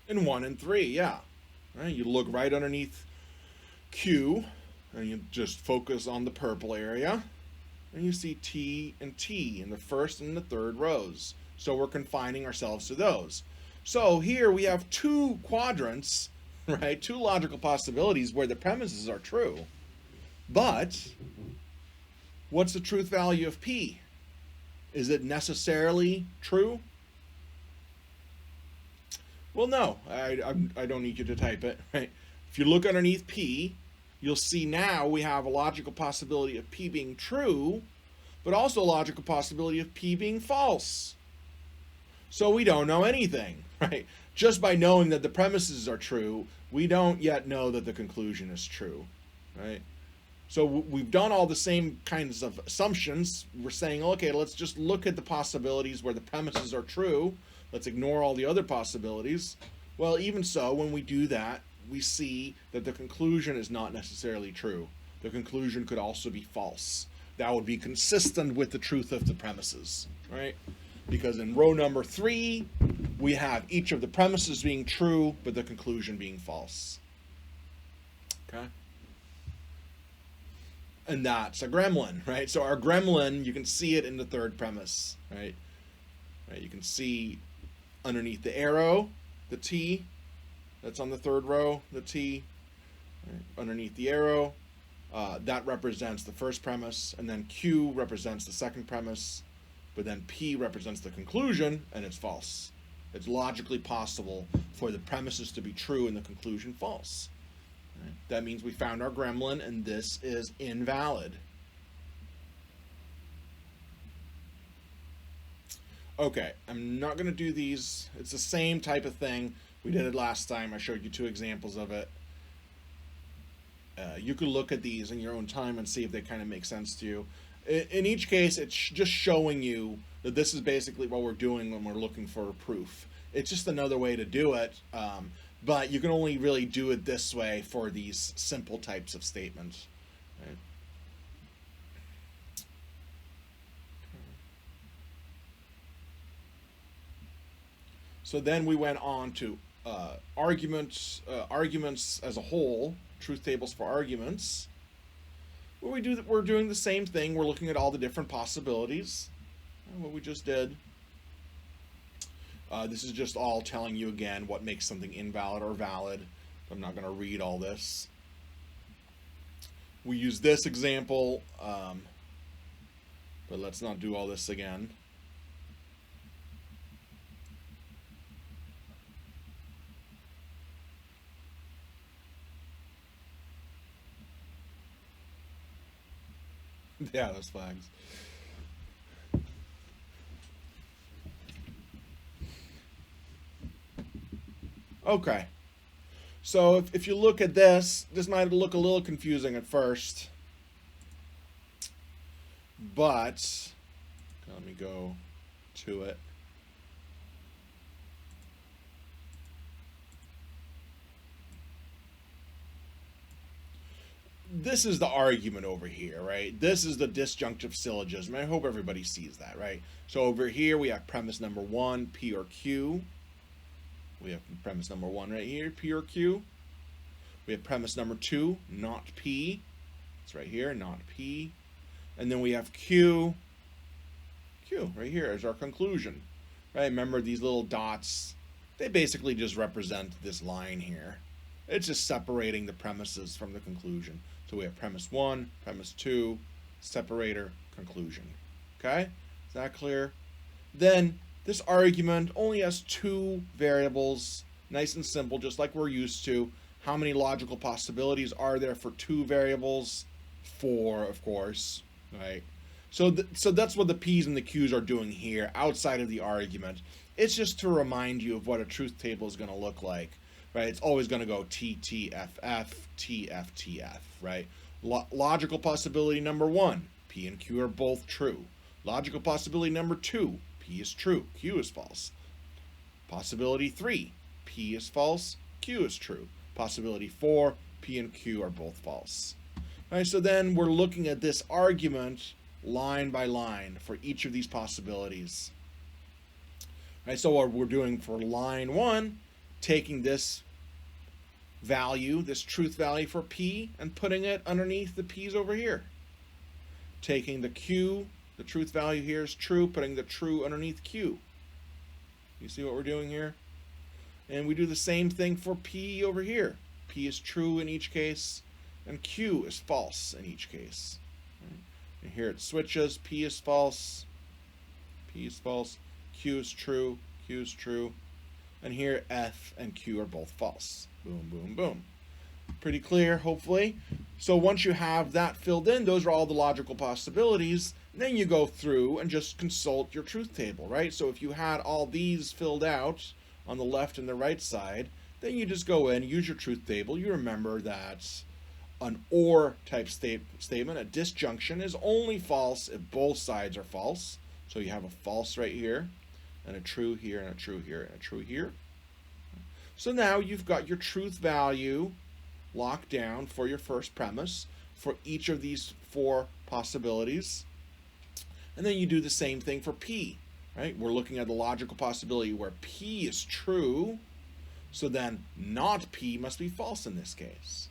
[SPEAKER 1] In 1 and 3, yeah. Right? You look right underneath Q, and you just focus on the purple area, and you see T and T in the first and the third rows. So we're confining ourselves to those. So here we have two quadrants, right? Two logical possibilities where the premises are true. But what's the truth value of P? Is it necessarily true? Well, no, I don't need you to type it, right? If you look underneath P, you'll see now we have a logical possibility of P being true, but also a logical possibility of P being false. So we don't know anything, right? Just by knowing that the premises are true, we don't yet know that the conclusion is true, right? So we've done all the same kinds of assumptions. We're saying, okay, let's just look at the possibilities where the premises are true. Let's ignore all the other possibilities. Well, even so, when we do that, we see that the conclusion is not necessarily true. The conclusion could also be false. That would be consistent with the truth of the premises, right? Because in row number 3, we have each of the premises being true, but the conclusion being false. Okay? And that's a gremlin, right? So our gremlin, you can see it in the third premise, right? Right, you can see underneath the arrow, the T, that's on the third row, the T, right? Underneath the arrow, that represents the first premise, and then Q represents the second premise, but then P represents the conclusion, and it's false. It's logically possible for the premises to be true and the conclusion false. Right? That means we found our gremlin, and this is invalid. Okay, I'm not going to do these. It's the same type of thing. We did it last time. I showed you 2 examples of it. You could look at these in your own time and see if they kind of make sense to you. In each case, it's just showing you that this is basically what we're doing when we're looking for a proof. It's just another way to do it, but you can only really do it this way for these simple types of statements. Right? So then we went on to arguments as a whole, truth tables for arguments. Where we're doing the same thing. We're looking at all the different possibilities. What we just did. This is just all telling you again what makes something invalid or valid. I'm not going to read all this. We use this example, but let's not do all this again. Yeah, those flags. Okay. So if you look at this might look a little confusing at first. But let me go to it. This is the argument over here, right? This is the disjunctive syllogism. I hope everybody sees that, right? So over here we have premise number 1, P or Q. We have premise number 1 right here, P or Q. We have premise number 2, not P. It's right here, not P. And then we have Q. Q right here is our conclusion. Right? Remember these little dots, they basically just represent this line here. It's just separating the premises from the conclusion. So we have premise 1, premise 2, separator, conclusion. Okay? Is that clear? Then this argument only has 2 variables, nice and simple, just like we're used to. How many logical possibilities are there for two variables? 4, of course, right? So that's what the P's and the Q's are doing here outside of the argument. It's just to remind you of what a truth table is going to look like, right? It's always going to go T, T, F, F, T, F, T, F, right? Logical possibility number 1, P and Q are both true. Logical possibility number 2, P is true, Q is false. Possibility 3, P is false, Q is true. Possibility 4, P and Q are both false. All right, so then we're looking at this argument line by line for each of these possibilities. All right, so what we're doing for line 1, taking this value, this truth value for P, and putting it underneath the P's over here. Taking the Q, the truth value here is true, putting the true underneath Q. You see what we're doing here? And we do the same thing for P over here. P is true in each case, and Q is false in each case. And here it switches. P is false, P is false, Q is true, Q is true. And here F and Q are both false. Boom, boom, boom. Pretty clear, hopefully. So once you have that filled in, those are all the logical possibilities. Then you go through and just consult your truth table, right? So if you had all these filled out on the left and the right side, then you just go in, use your truth table. You remember that an OR type statement, a disjunction, is only false if both sides are false. So you have a false right here, and a true here, and a true here, and a true here. So now you've got your truth value locked down for your first premise for each of these 4 possibilities. And then you do the same thing for P, right? We're looking at the logical possibility where P is true, so then not P must be false in this case.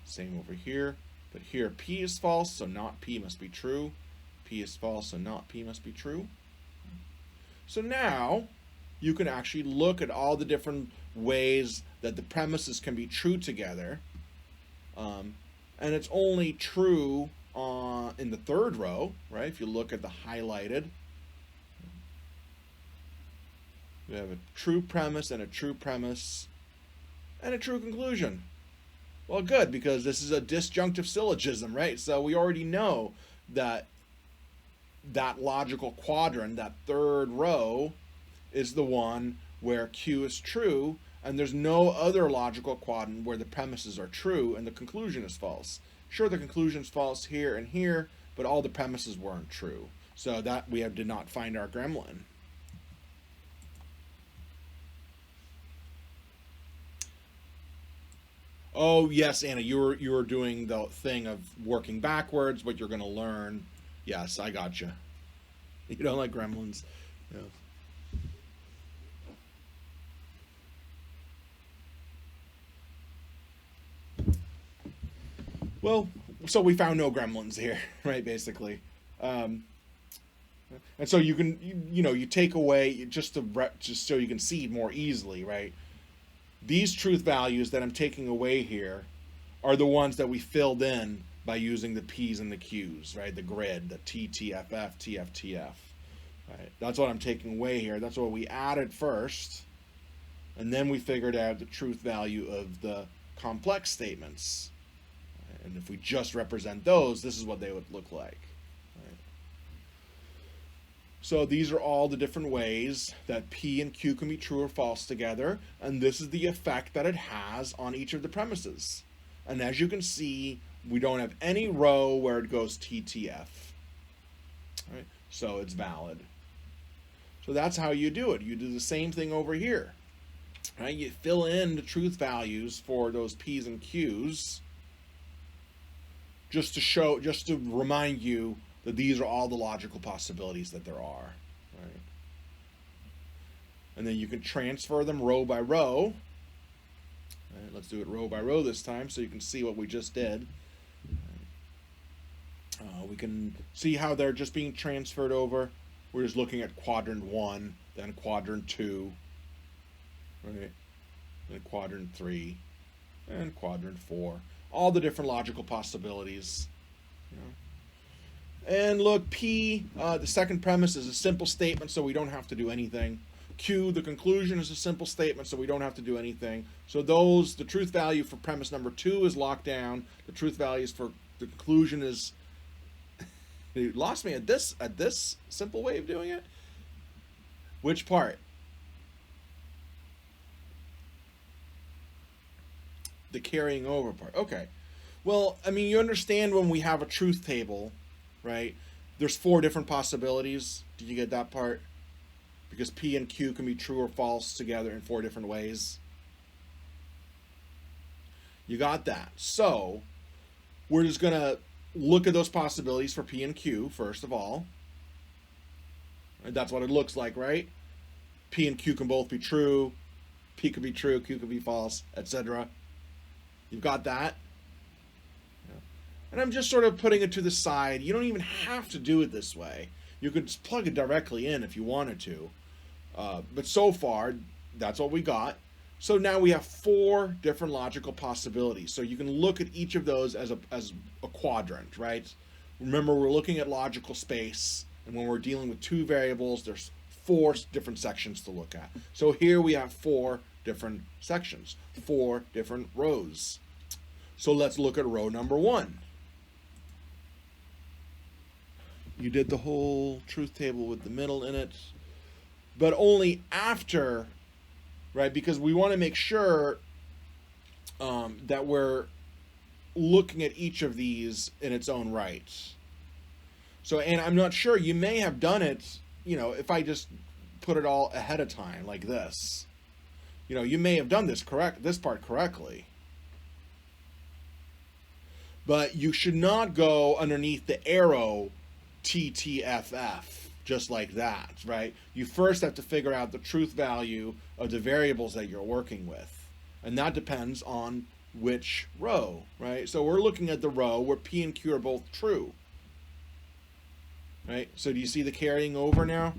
[SPEAKER 1] Same over here, but here P is false, so not P must be true. P is false, so not P must be true. So now you can actually look at all the different ways that the premises can be true together. And it's only true in the third row, right? If you look at the highlighted, we have a true premise and a true premise and a true conclusion. Well, good, because this is a disjunctive syllogism, right? So we already know that that logical quadrant, that third row, is the one where Q is true, and there's no other logical quadrant where the premises are true and the conclusion is false. Sure, the conclusion is false here and here, but all the premises weren't true. So that we did not find our gremlin. Oh yes, Anna, you were doing the thing of working backwards, what you're going to learn. Yes, I gotcha. You don't like gremlins. Yeah. Well, so we found no gremlins here, right? Basically, and so you can you take away just so you can see more easily, right? These truth values that I'm taking away here are the ones that we filled in by using the P's and the Q's, right? The grid, the T, T, F, F, T, F, T, F. Right? That's what I'm taking away here. That's what we added first. And then we figured out the truth value of the complex statements. Right? And if we just represent those, this is what they would look like. Right? So these are all the different ways that P and Q can be true or false together. And this is the effect that it has on each of the premises. And as you can see, we don't have any row where it goes TTF. Right? So it's valid. So that's how you do it. You do the same thing over here. Right? You fill in the truth values for those P's and Q's just to remind you that these are all the logical possibilities that there are. Right? And then you can transfer them row by row. Right, let's do it row by row this time so you can see what we just did. We can see how they're just being transferred over. We're just looking at quadrant 1, then quadrant 2, right? Then quadrant 3, and quadrant 4. All the different logical possibilities. You know? And look, P, the second premise is a simple statement, so we don't have to do anything. Q, the conclusion, is a simple statement, so we don't have to do anything. So those, the truth value for premise number 2 is locked down. The truth values for the conclusion is. You lost me at this simple way of doing it. Which part? The carrying over part. Okay. Well, I mean, you understand when we have a truth table, right? There's 4 different possibilities. Did you get that part? Because P and Q can be true or false together in 4 different ways. You got that. So, we're just going to look at those possibilities for P and Q, first of all. And that's what it looks like, right? P and Q can both be true. P could be true, Q could be false, etc. You've got that? Yeah. And I'm just sort of putting it to the side. You don't even have to do it this way. You could just plug it directly in if you wanted to. But so far, that's what we got. So now we have 4 different logical possibilities. So you can look at each of those as a quadrant, right? Remember, we're looking at logical space, and when we're dealing with 2 variables, there's 4 different sections to look at. So here we have 4 different sections, 4 different rows. So let's look at row number 1. You did the whole truth table with the middle in it, but only after, right? Because we want to make sure that we're looking at each of these in its own right. So, and I'm not sure, you may have done it, you know, if I just put it all ahead of time like this. You know, you may have done this part correctly. But you should not go underneath the arrow TTFF just like that, right? You first have to figure out the truth value of the variables that you're working with. And that depends on which row, right? So we're looking at the row where P and Q are both true. Right? So do you see the carrying over now?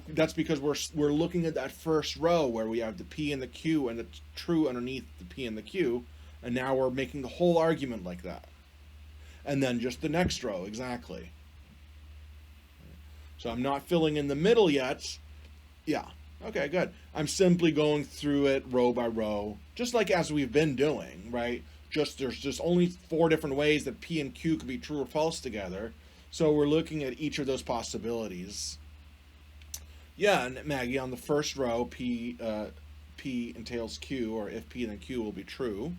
[SPEAKER 1] That's because we're looking at that first row where we have the P and the Q and the true underneath the P and the Q, and now we're making the whole argument like that. And then just the next row, exactly. So I'm not filling in the middle yet. Yeah, okay, good. I'm simply going through it row by row, just like as we've been doing, right? There's just only 4 different ways that P and Q could be true or false together. So we're looking at each of those possibilities. Yeah, and Maggie, on the first row, P entails Q, or if P then Q will be true.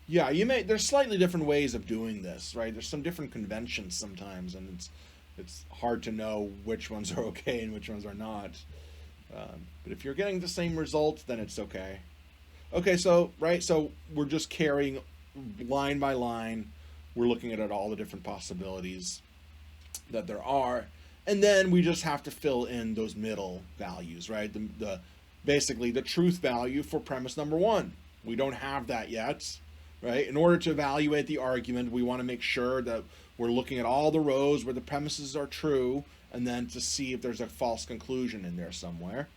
[SPEAKER 1] Yeah, there's slightly different ways of doing this, right? There's some different conventions sometimes, and it's hard to know which ones are okay and which ones are not. But if you're getting the same result, then it's okay. Okay, so we're just carrying line by line. We're looking at all the different possibilities that there are, and then we just have to fill in those middle values, right? Basically the truth value for premise number 1. We don't have that yet, right? In order to evaluate the argument, we want to make sure that we're looking at all the rows where the premises are true, and then to see if there's a false conclusion in there somewhere.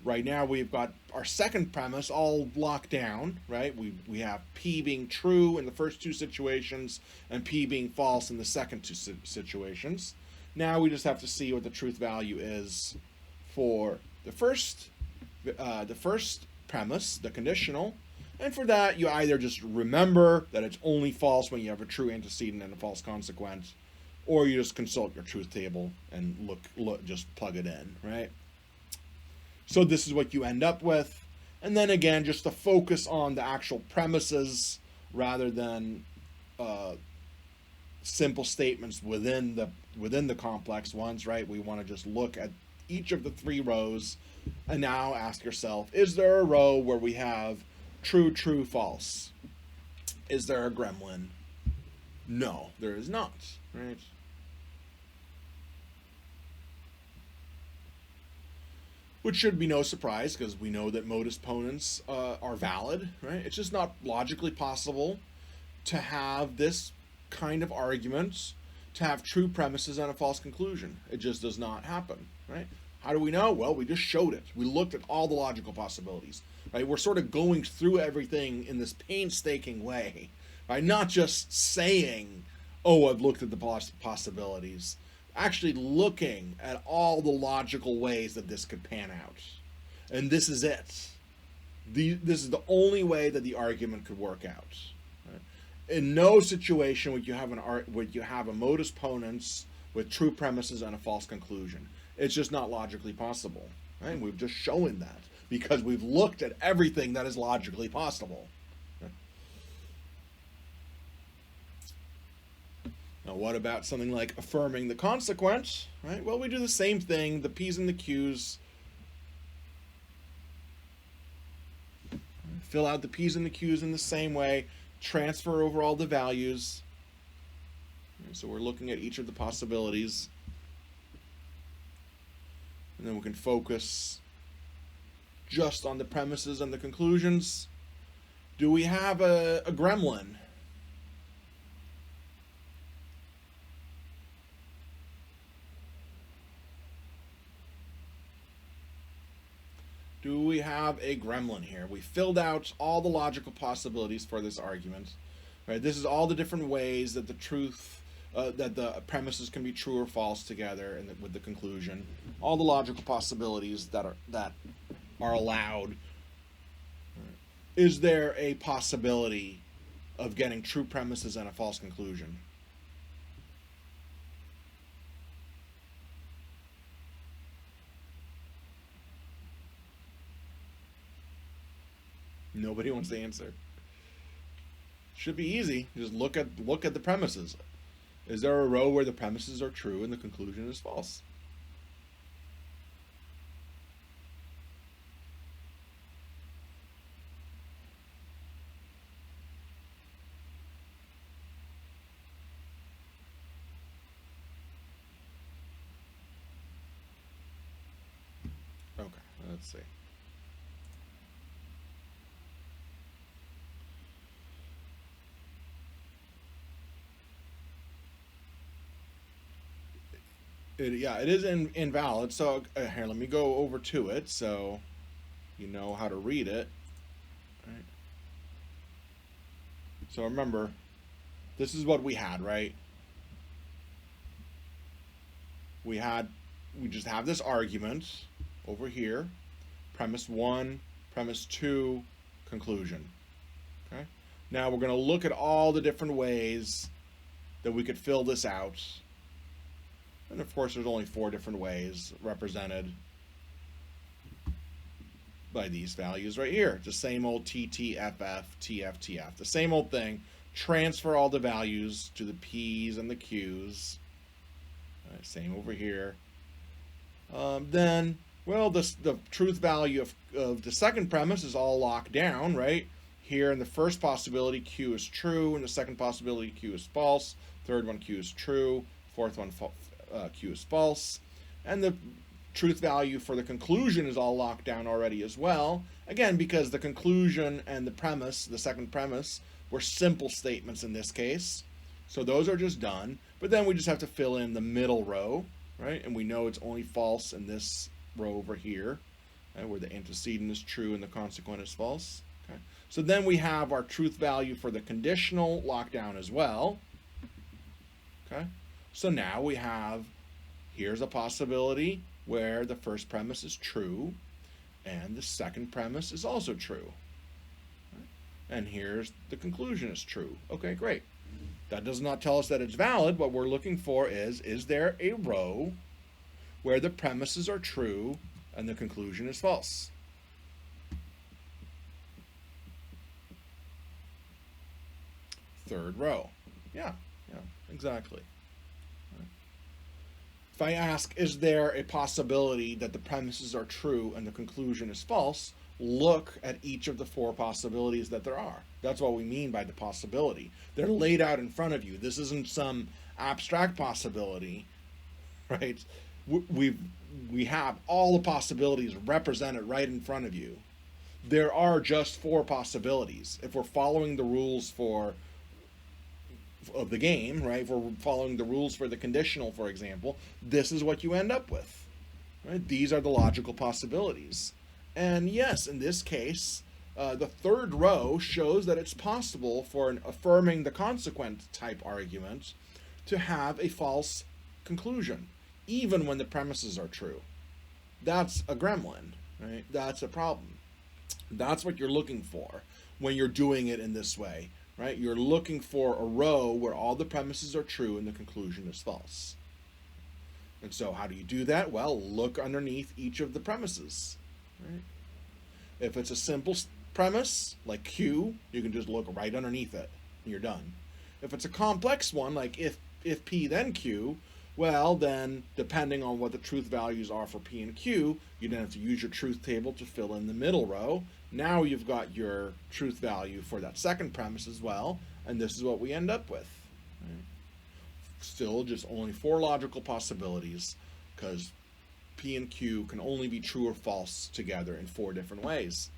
[SPEAKER 1] Right now we've got our second premise all locked down, right? We have P being true in the first 2 situations and P being false in the second 2 situations. Now we just have to see what the truth value is for the first premise, the conditional. And for that, you either just remember that it's only false when you have a true antecedent and a false consequent, or you just consult your truth table and look just plug it in, right? So this is what you end up with. And then again, just to focus on the actual premises rather than simple statements within the complex ones, right? We want to just look at each of the 3 rows and now ask yourself, is there a row where we have true, true, false? Is there a gremlin? No, there is not, right? Which should be no surprise, because we know that modus ponens are valid, right? It's just not logically possible to have this kind of argument, to have true premises and a false conclusion. It just does not happen, right? How do we know? Well, we just showed it. We looked at all the logical possibilities, right? We're sort of going through everything in this painstaking way, right? Not just saying, oh, I've looked at the possibilities. actually looking at all the logical ways that this could pan out. And this is it. This is the only way that the argument could work out. Right? In no situation would you have a modus ponens with true premises and a false conclusion. It's just not logically possible. Right? We've just shown that because we've looked at everything that is logically possible. Now, what about something like affirming the consequent? Right? Well, we do the same thing. The P's and the Q's. Fill out the P's and the Q's in the same way. Transfer over all the values. So we're looking at each of the possibilities. And then we can focus just on the premises and the conclusions. Do we have a gremlin? Do we have a gremlin here? We filled out all the logical possibilities for this argument. Right? This is all the different ways that the truth, that the premises can be true or false together, and with the conclusion, all the logical possibilities that are allowed. Is there a possibility of getting true premises and a false conclusion? Nobody wants to answer. Should be easy. Just look at the premises. Is there a row where the premises are true and the conclusion is false? Okay, let's see. It is invalid. So here, let me go over to it so you know how to read it. Right. So remember, this is what we had, right? We just have this argument over here, premise 1, premise 2, conclusion. Okay. Now we're going to look at all the different ways that we could fill this out. And of course, there's only 4 different ways represented by these values right here. The same old TTFF, TFTF. The same old thing. Transfer all the values to the P's and the Q's. Same over here. Then, well, the truth value of the second premise is all locked down, right? Here in the first possibility, Q is true. In the second possibility, Q is false. Third one, Q is true. Fourth one, Q is false. And the truth value for the conclusion is all locked down already as well. Again, because the conclusion and the premise, the second premise, were simple statements in this case. So those are just done. But then we just have to fill in the middle row, right? And we know it's only false in this row over here, right, where the antecedent is true and the consequent is false. Okay. So then we have our truth value for the conditional lockdown as well. Okay. So now we have, here's a possibility where the first premise is true and the second premise is also true. And here's the conclusion is true. Okay, great. That does not tell us that it's valid. What we're looking for is there a row where the premises are true and the conclusion is false? Third row. Yeah, exactly. If I ask, is there a possibility that the premises are true and the conclusion is false? Look at each of the 4 possibilities that there are. That's what we mean by the possibility. They're laid out in front of you. This isn't some abstract possibility, right? We have all the possibilities represented right in front of you. There are just 4 possibilities. If we're following the rules of the game, right? If we're following the rules for the conditional, for example, this is what you end up with, right? These are the logical possibilities. And yes, in this case, the third row shows that it's possible for an affirming the consequent type argument to have a false conclusion, even when the premises are true. That's a gremlin, right? That's a problem. That's what you're looking for when you're doing it in this way, right? You're looking for a row where all the premises are true and the conclusion is false. And so how do you do that? Well, look underneath each of the premises, right? If it's a simple premise, like Q, you can just look right underneath it and you're done. If it's a complex one, like if P then Q, well, then depending on what the truth values are for P and Q, you then have to use your truth table to fill in the middle row. Now you've got your truth value for that second premise as well, and this is what we end up with. Right? Still just only 4 logical possibilities, because P and Q can only be true or false together in 4 different ways.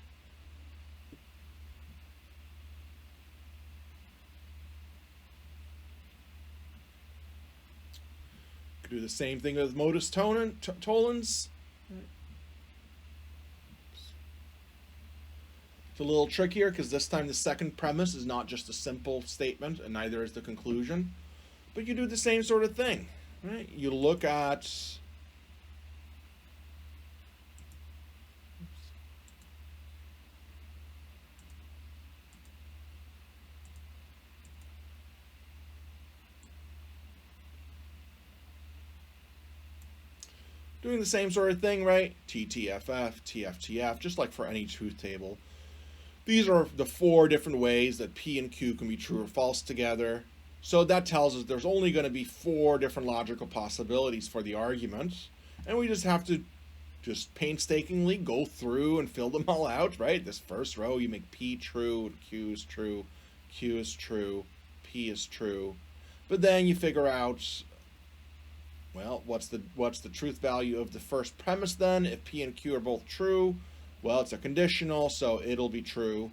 [SPEAKER 1] Could do the same thing with modus tollens. It's a little trickier because this time the second premise is not just a simple statement, and neither is the conclusion. But you do the same sort of thing, right? You look at doing the same sort of thing, right? TTFF, TFTF, just like for any truth table. These are the 4 different ways that P and Q can be true or false together. So that tells us there's only going to be 4 different logical possibilities for the argument. And we just have to just painstakingly go through and fill them all out, right? This first row, you make P true, Q is true, Q is true, P is true. But then you figure out, well, what's the truth value of the first premise then? If P and Q are both true, well, it's a conditional, so it'll be true.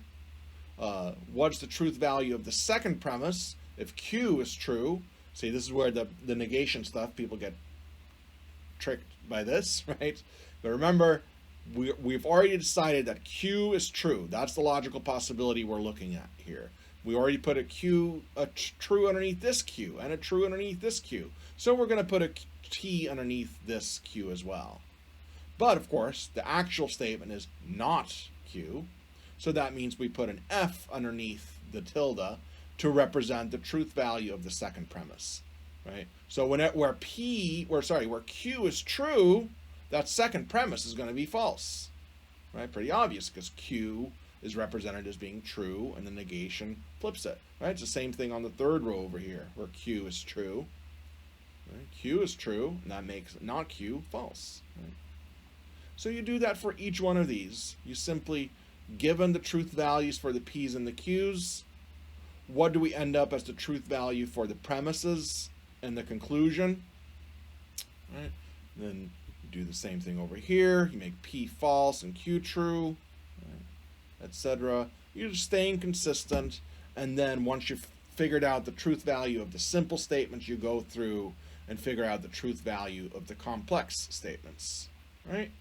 [SPEAKER 1] What's the truth value of the second premise? If Q is true, see, this is where the negation stuff, people get tricked by this, right? But remember, we've already decided that Q is true. That's the logical possibility we're looking at here. We already put a true underneath this Q and a true underneath this Q. So we're going to put a T underneath this Q as well. But of course, the actual statement is not Q. So that means we put an F underneath the tilde to represent the truth value of the second premise, right? So where Q is true, that second premise is going to be false, right? Pretty obvious, because Q is represented as being true, and the negation flips it, right? It's the same thing on the third row over here, where Q is true. Right? Q is true, and that makes not Q false. Right? So you do that for each one of these. You simply, given the truth values for the P's and the Q's, what do we end up as the truth value for the premises and the conclusion? Right? Then you do the same thing over here. You make P false and Q true, right? Etc. You're just staying consistent, and then once you've figured out the truth value of the simple statements, you go through and figure out the truth value of the complex statements, right?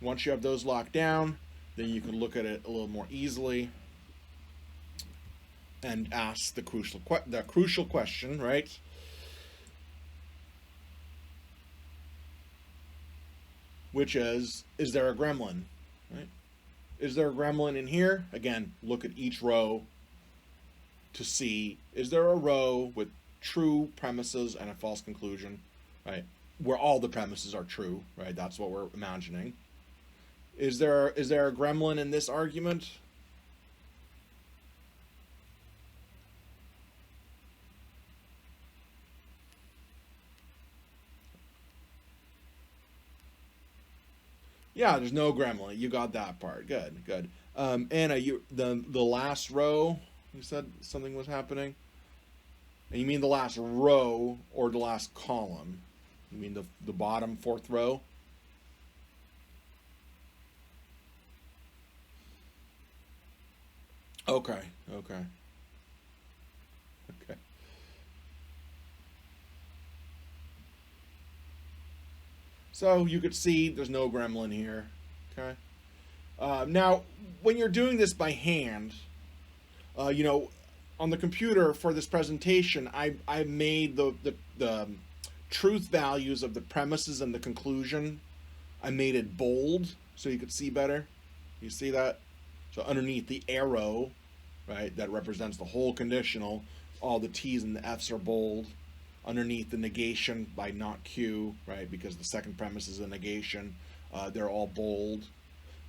[SPEAKER 1] Once you have those locked down, then you can look at it a little more easily and ask the crucial question, right? Which is there a gremlin, right? Is there a gremlin in here? Again, look at each row to see, is there a row with true premises and a false conclusion, right? Where all the premises are true, right? That's what we're imagining. Is there a gremlin in this argument? Yeah, there's no gremlin. You got that part. Good, good. Anna, the last row, you said something was happening? And you mean the last row or the last column? You mean the bottom 4th row? Okay. So you could see there's no gremlin here. Okay. Now, when you're doing this by hand, on the computer for this presentation, I made the truth values of the premises and the conclusion, I made it bold so you could see better. You see that? So underneath the arrow, right, that represents the whole conditional, all the T's and the F's are bold. Underneath the negation by not Q, right, because the second premise is a negation, they're all bold,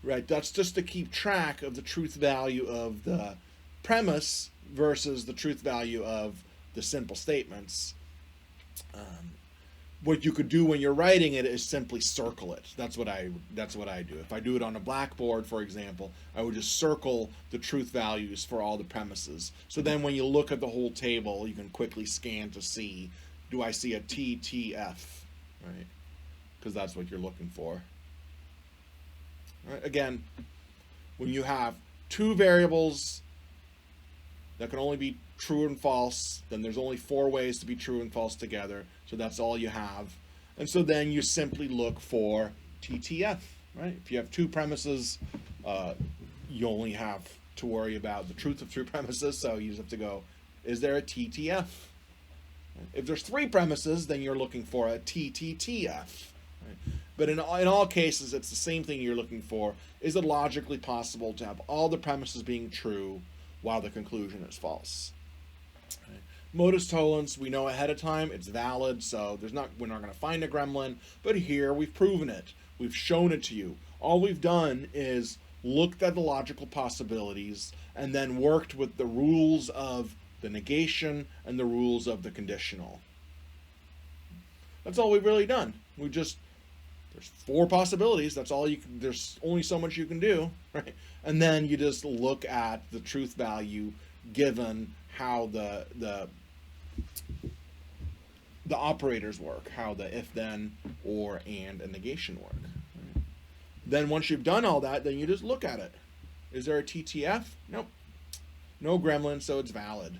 [SPEAKER 1] right? That's just to keep track of the truth value of the premise versus the truth value of the simple statements. What you could do when you're writing it is simply circle it. That's what I do. If I do it on a blackboard, for example, I would just circle the truth values for all the premises. So then when you look at the whole table, you can quickly scan to see, do I see a TTF, right? Because that's what you're looking for. All right, again, when you have two variables that can only be true and false, then there's only 4 ways to be true and false together. So that's all you have. And so then you simply look for TTF, right? If you have 2 premises, you only have to worry about the truth of 3 premises. So you just have to go, is there a TTF? If there's 3 premises, then you're looking for a TTTF. Right? But in all cases, it's the same thing you're looking for. Is it logically possible to have all the premises being true while the conclusion is false? Right? Modus tollens, we know ahead of time it's valid, so we're not going to find a gremlin, but here we've proven it. We've shown it to you. All we've done is looked at the logical possibilities and then worked with the rules of the negation and the rules of the conditional. That's all we've really done. There's 4 possibilities. That's all there's only so much you can do, right? And then you just look at the truth value given how the operators work, how the if, then, or, and negation work. Right? Then once you've done all that, then you just look at it. Is there a TTF? Nope. No gremlin, so it's valid.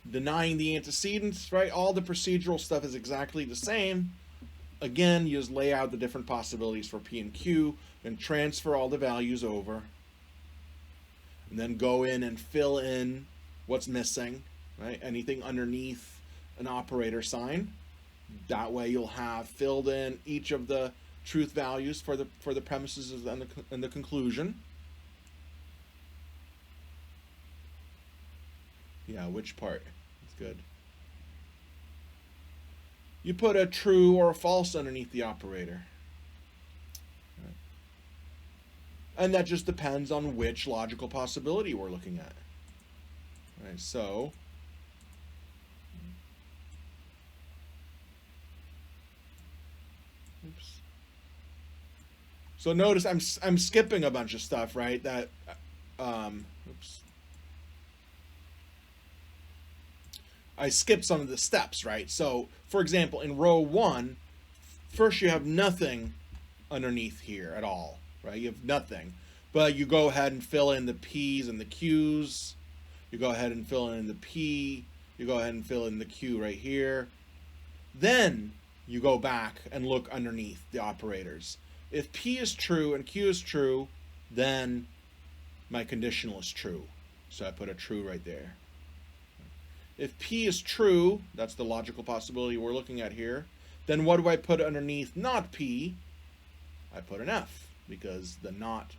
[SPEAKER 1] Denying the antecedents, right? All the procedural stuff is exactly the same. Again, you just lay out the different possibilities for P and Q and transfer all the values over. And then go in and fill in what's missing, right? Anything underneath an operator sign. That way you'll have filled in each of the truth values for the premises and the conclusion. Yeah, which part? That's good. You put a true or a false underneath the operator. Right. And that just depends on which logical possibility we're looking at. Right, so oops. So notice I'm skipping a bunch of stuff, right? That oops. I skipped some of the steps, right? So, for example, in row 1, first you have nothing underneath here at all, right? You have nothing. But you go ahead and fill in the P's and the Q's. You go ahead and fill in the P. You go ahead and fill in the Q right here. Then you go back and look underneath the operators. If P is true and Q is true, then my conditional is true. So I put a true right there. If P is true, that's the logical possibility we're looking at here, then what do I put underneath not P? I put an F, because the not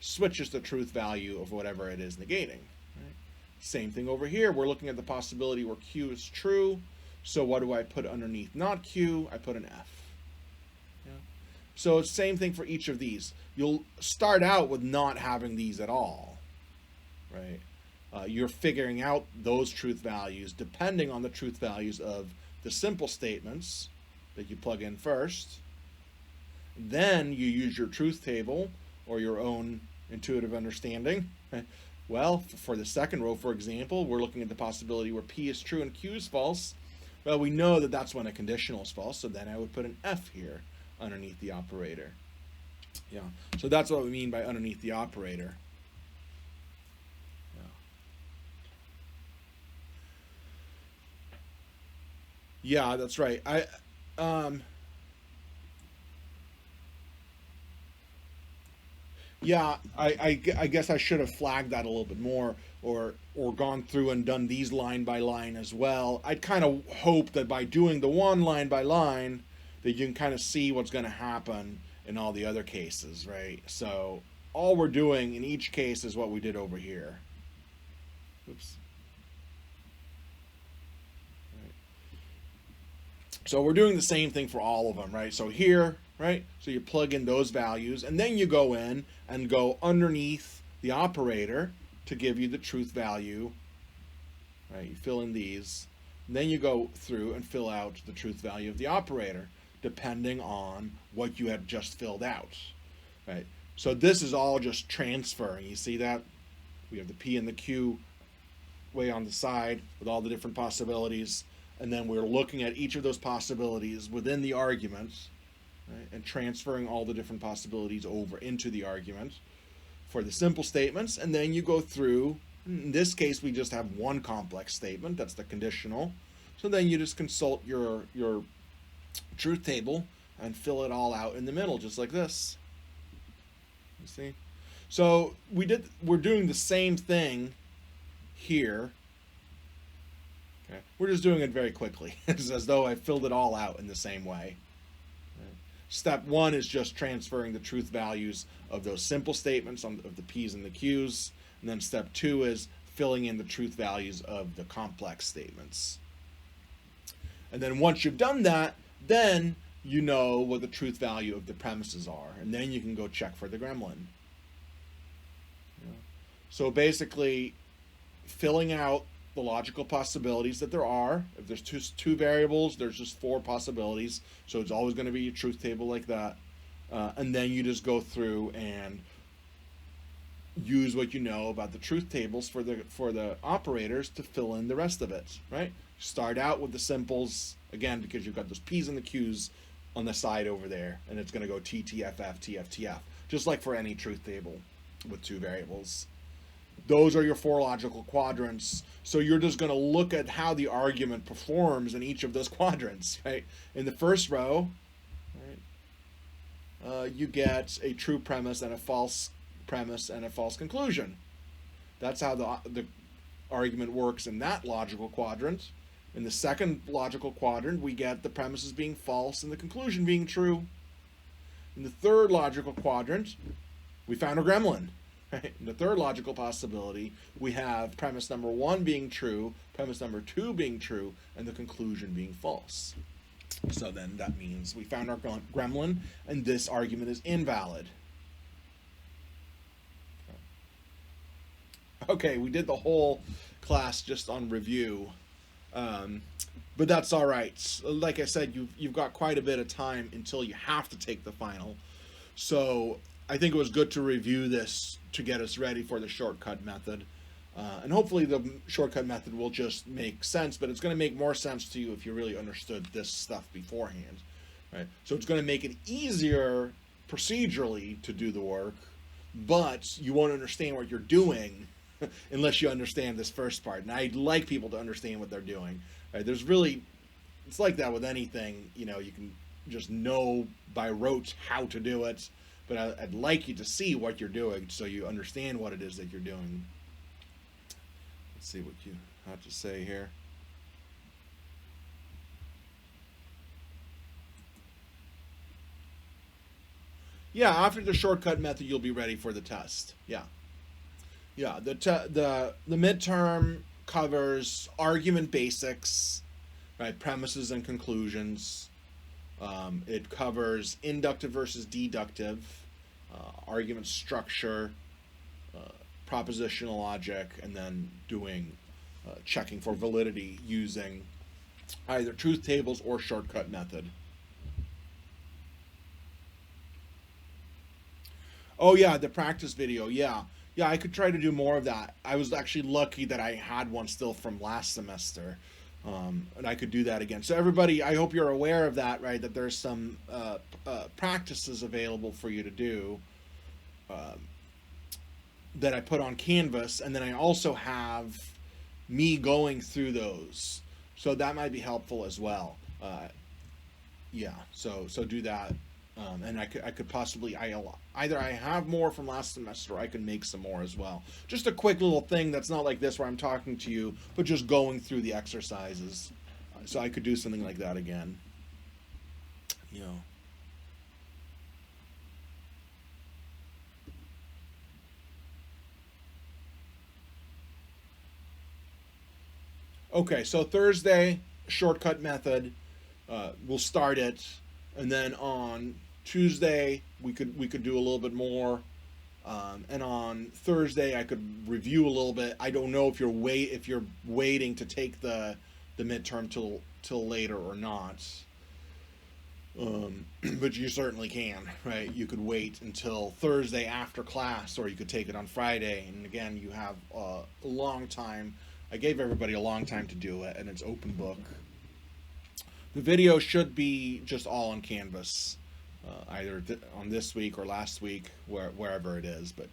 [SPEAKER 1] switches the truth value of whatever it is negating. Right? Same thing over here. We're looking at the possibility where Q is true, so what do I put underneath not Q? I put an F. Yeah. So it's the same thing for each of these. You'll start out with not having these at all, right? You're figuring out those truth values depending on the truth values of the simple statements that you plug in first. Then you use your truth table or your own intuitive understanding. Well, for the second row, for example, we're looking at the possibility where P is true and Q is false. Well, we know that that's when a conditional is false, so then I would put an F here underneath the operator. Yeah, so that's what we mean by underneath the operator. Yeah, that's right. I guess I should have flagged that a little bit more. or gone through and done these line by line as well. I'd kind of hope that by doing the one line by line, that you can kind of see what's going to happen in all the other cases, right? So all we're doing in each case is what we did over here. Oops. Right. So we're doing the same thing for all of them, right? So here, right? So you plug in those values, and then you go in and go underneath the operator to give you the truth value, right? You fill in these, and then you go through and fill out the truth value of the operator, depending on what you had just filled out, right? So this is all just transferring. You see that? We have the P and the Q way on the side with all the different possibilities, and then we're looking at each of those possibilities within the argument, right? And transferring all the different possibilities over into the argument for the simple statements. And then you go through, in this case we just have one complex statement, that's the conditional. So then you just consult your truth table and fill it all out in the middle, just like this. You see? So we're doing the same thing here. Okay. We're just doing it very quickly. It's as though I filled it all out in the same way. Step one is just transferring the truth values of those simple statements of the P's and the Q's. And then step two is filling in the truth values of the complex statements. And then once you've done that, then you know what the truth value of the premises are. And then you can go check for the gremlin. So basically, filling out the logical possibilities that there are. If there's two variables, there's just 4 possibilities. So it's always going to be a truth table like that. And then you just go through and use what you know about the truth tables for the operators to fill in the rest of it, right? Start out with the simples, again, because you've got those P's and the Q's on the side over there, and it's going to go T, T, F, F, T, F, T, F, just like for any truth table with 2 variables. Those are your 4 logical quadrants. So you're just going to look at how the argument performs in each of those quadrants, right? In the first row, right, you get a true premise and a false premise and a false conclusion. That's how the argument works in that logical quadrant. In the second logical quadrant, we get the premises being false and the conclusion being true. In the third logical quadrant, we found a gremlin. Right? In the third logical possibility, we have premise number 1 being true, premise number 2 being true, and the conclusion being false. So then that means we found our gremlin, and this argument is invalid. Okay, we did the whole class just on review, but that's all right. Like I said, you've got quite a bit of time until you have to take the final. So I think it was good to review this to get us ready for the shortcut method. And hopefully the shortcut method will just make sense, but it's going to make more sense to you if you really understood this stuff beforehand, right? So it's going to make it easier procedurally to do the work, but you won't understand what you're doing unless you understand this first part. And I'd like people to understand what they're doing, right? It's like that with anything, you can just know by rote how to do it, but I'd like you to see what you're doing so you understand what it is that you're doing. Let's see what you have to say here. Yeah, after the shortcut method, you'll be ready for the test. Yeah. The midterm covers argument basics, right? Premises and conclusions. It covers inductive versus deductive, argument structure, propositional logic, and then doing checking for validity using either truth tables or shortcut method. Oh yeah, the practice video. Yeah, I could try to do more of that. I was actually lucky that I had one still from last semester, and I could do that again. So everybody, I hope you're aware of that, right? That there's some practices available for you to do that I put on Canvas, and then I also have me going through those, so that might be helpful as well. Yeah, so do that. And I could possibly either I have more from last semester, or I can make some more as well. Just a quick little thing that's not like this where I'm talking to you, but just going through the exercises. So I could do something like that again. You know. Okay, so Thursday, shortcut method. We'll start it, and then on Tuesday we could do a little bit more, and on Thursday I could review a little bit. I don't know if you're waiting to take the midterm till later or not, but you certainly can, right? You could wait until Thursday after class, or you could take it on Friday, and again you have a long time. I gave everybody a long time to do it, and it's open book. The video should be just all on Canvas, either on this week or last week, wherever it is, but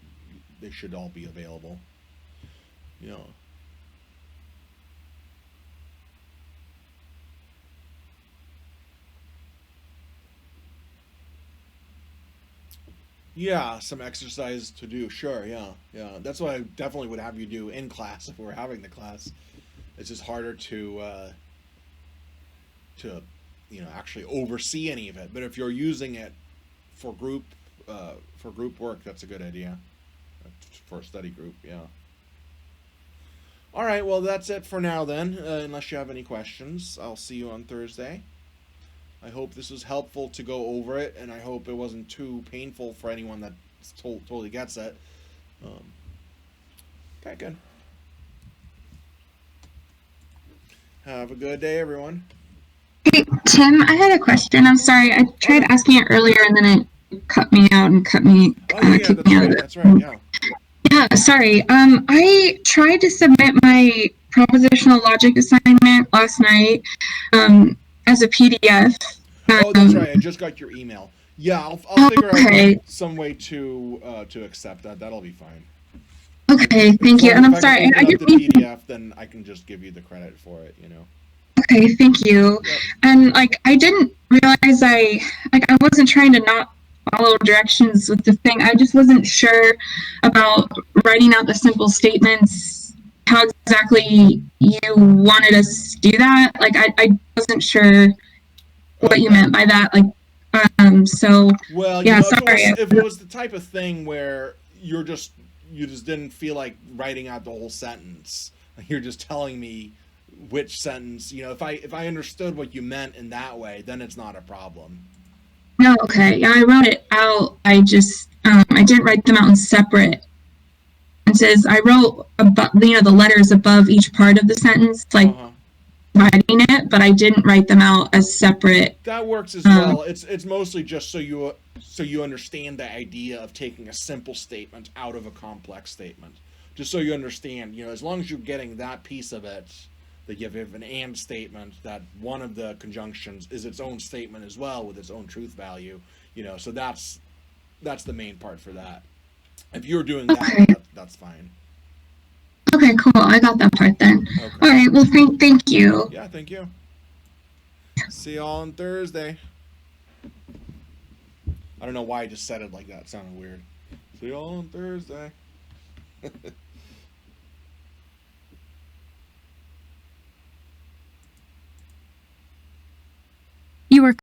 [SPEAKER 1] they should all be available. You know. Yeah, some exercise to do. Sure, yeah. That's what I definitely would have you do in class if we were having the class. It's just harder to actually oversee any of it. But if you're using it for group work, that's a good idea. For a study group, yeah. All right, well that's it for now then. Unless you have any questions, I'll see you on Thursday. I hope this was helpful to go over it, and I hope it wasn't too painful for anyone that totally gets it. Okay, good. Have a good day, everyone.
[SPEAKER 2] Hey, Tim, I had a question. I'm sorry. I tried asking it earlier and then it cut me out and kicked me out of it.
[SPEAKER 1] That's right, yeah.
[SPEAKER 2] Yeah, sorry. I tried to submit my propositional logic assignment last night as a PDF.
[SPEAKER 1] Oh, that's right. I just got your email. Yeah, I'll figure out some way to accept that. That'll be fine.
[SPEAKER 2] Okay, thank you. And I'm sorry.
[SPEAKER 1] I get the PDF, then I can just give you the credit for it. You know.
[SPEAKER 2] Okay, thank you.
[SPEAKER 1] Yep.
[SPEAKER 2] And I didn't realize I wasn't trying to not follow directions with the thing. I just wasn't sure about writing out the simple statements, how exactly you wanted us to do that. I wasn't sure what you meant by that. So
[SPEAKER 1] well,
[SPEAKER 2] yeah,
[SPEAKER 1] sorry. If it was the type of thing where you just didn't feel like writing out the whole sentence, you're just telling me which sentence, if I understood what you meant in that way, then it's not a problem.
[SPEAKER 2] No, okay. Yeah, I wrote it out. I just I didn't write them out in separate. It says I wrote about the letters above each part of the sentence, writing it, but I didn't write them out as separate.
[SPEAKER 1] That works as well. It's mostly just so you understand the idea of taking a simple statement out of a complex statement. Just so you understand, as long as you're getting that piece of it, that you have an and statement, that one of the conjunctions is its own statement as well with its own truth value, so that's the main part for that. If you're doing that, that's fine.
[SPEAKER 2] Okay, cool. I got that part then. Okay. All right. Well, thank you.
[SPEAKER 1] Yeah, thank you. See y'all on Thursday. I don't know why I just said it like that. It sounded weird. See y'all on Thursday.
[SPEAKER 4] You were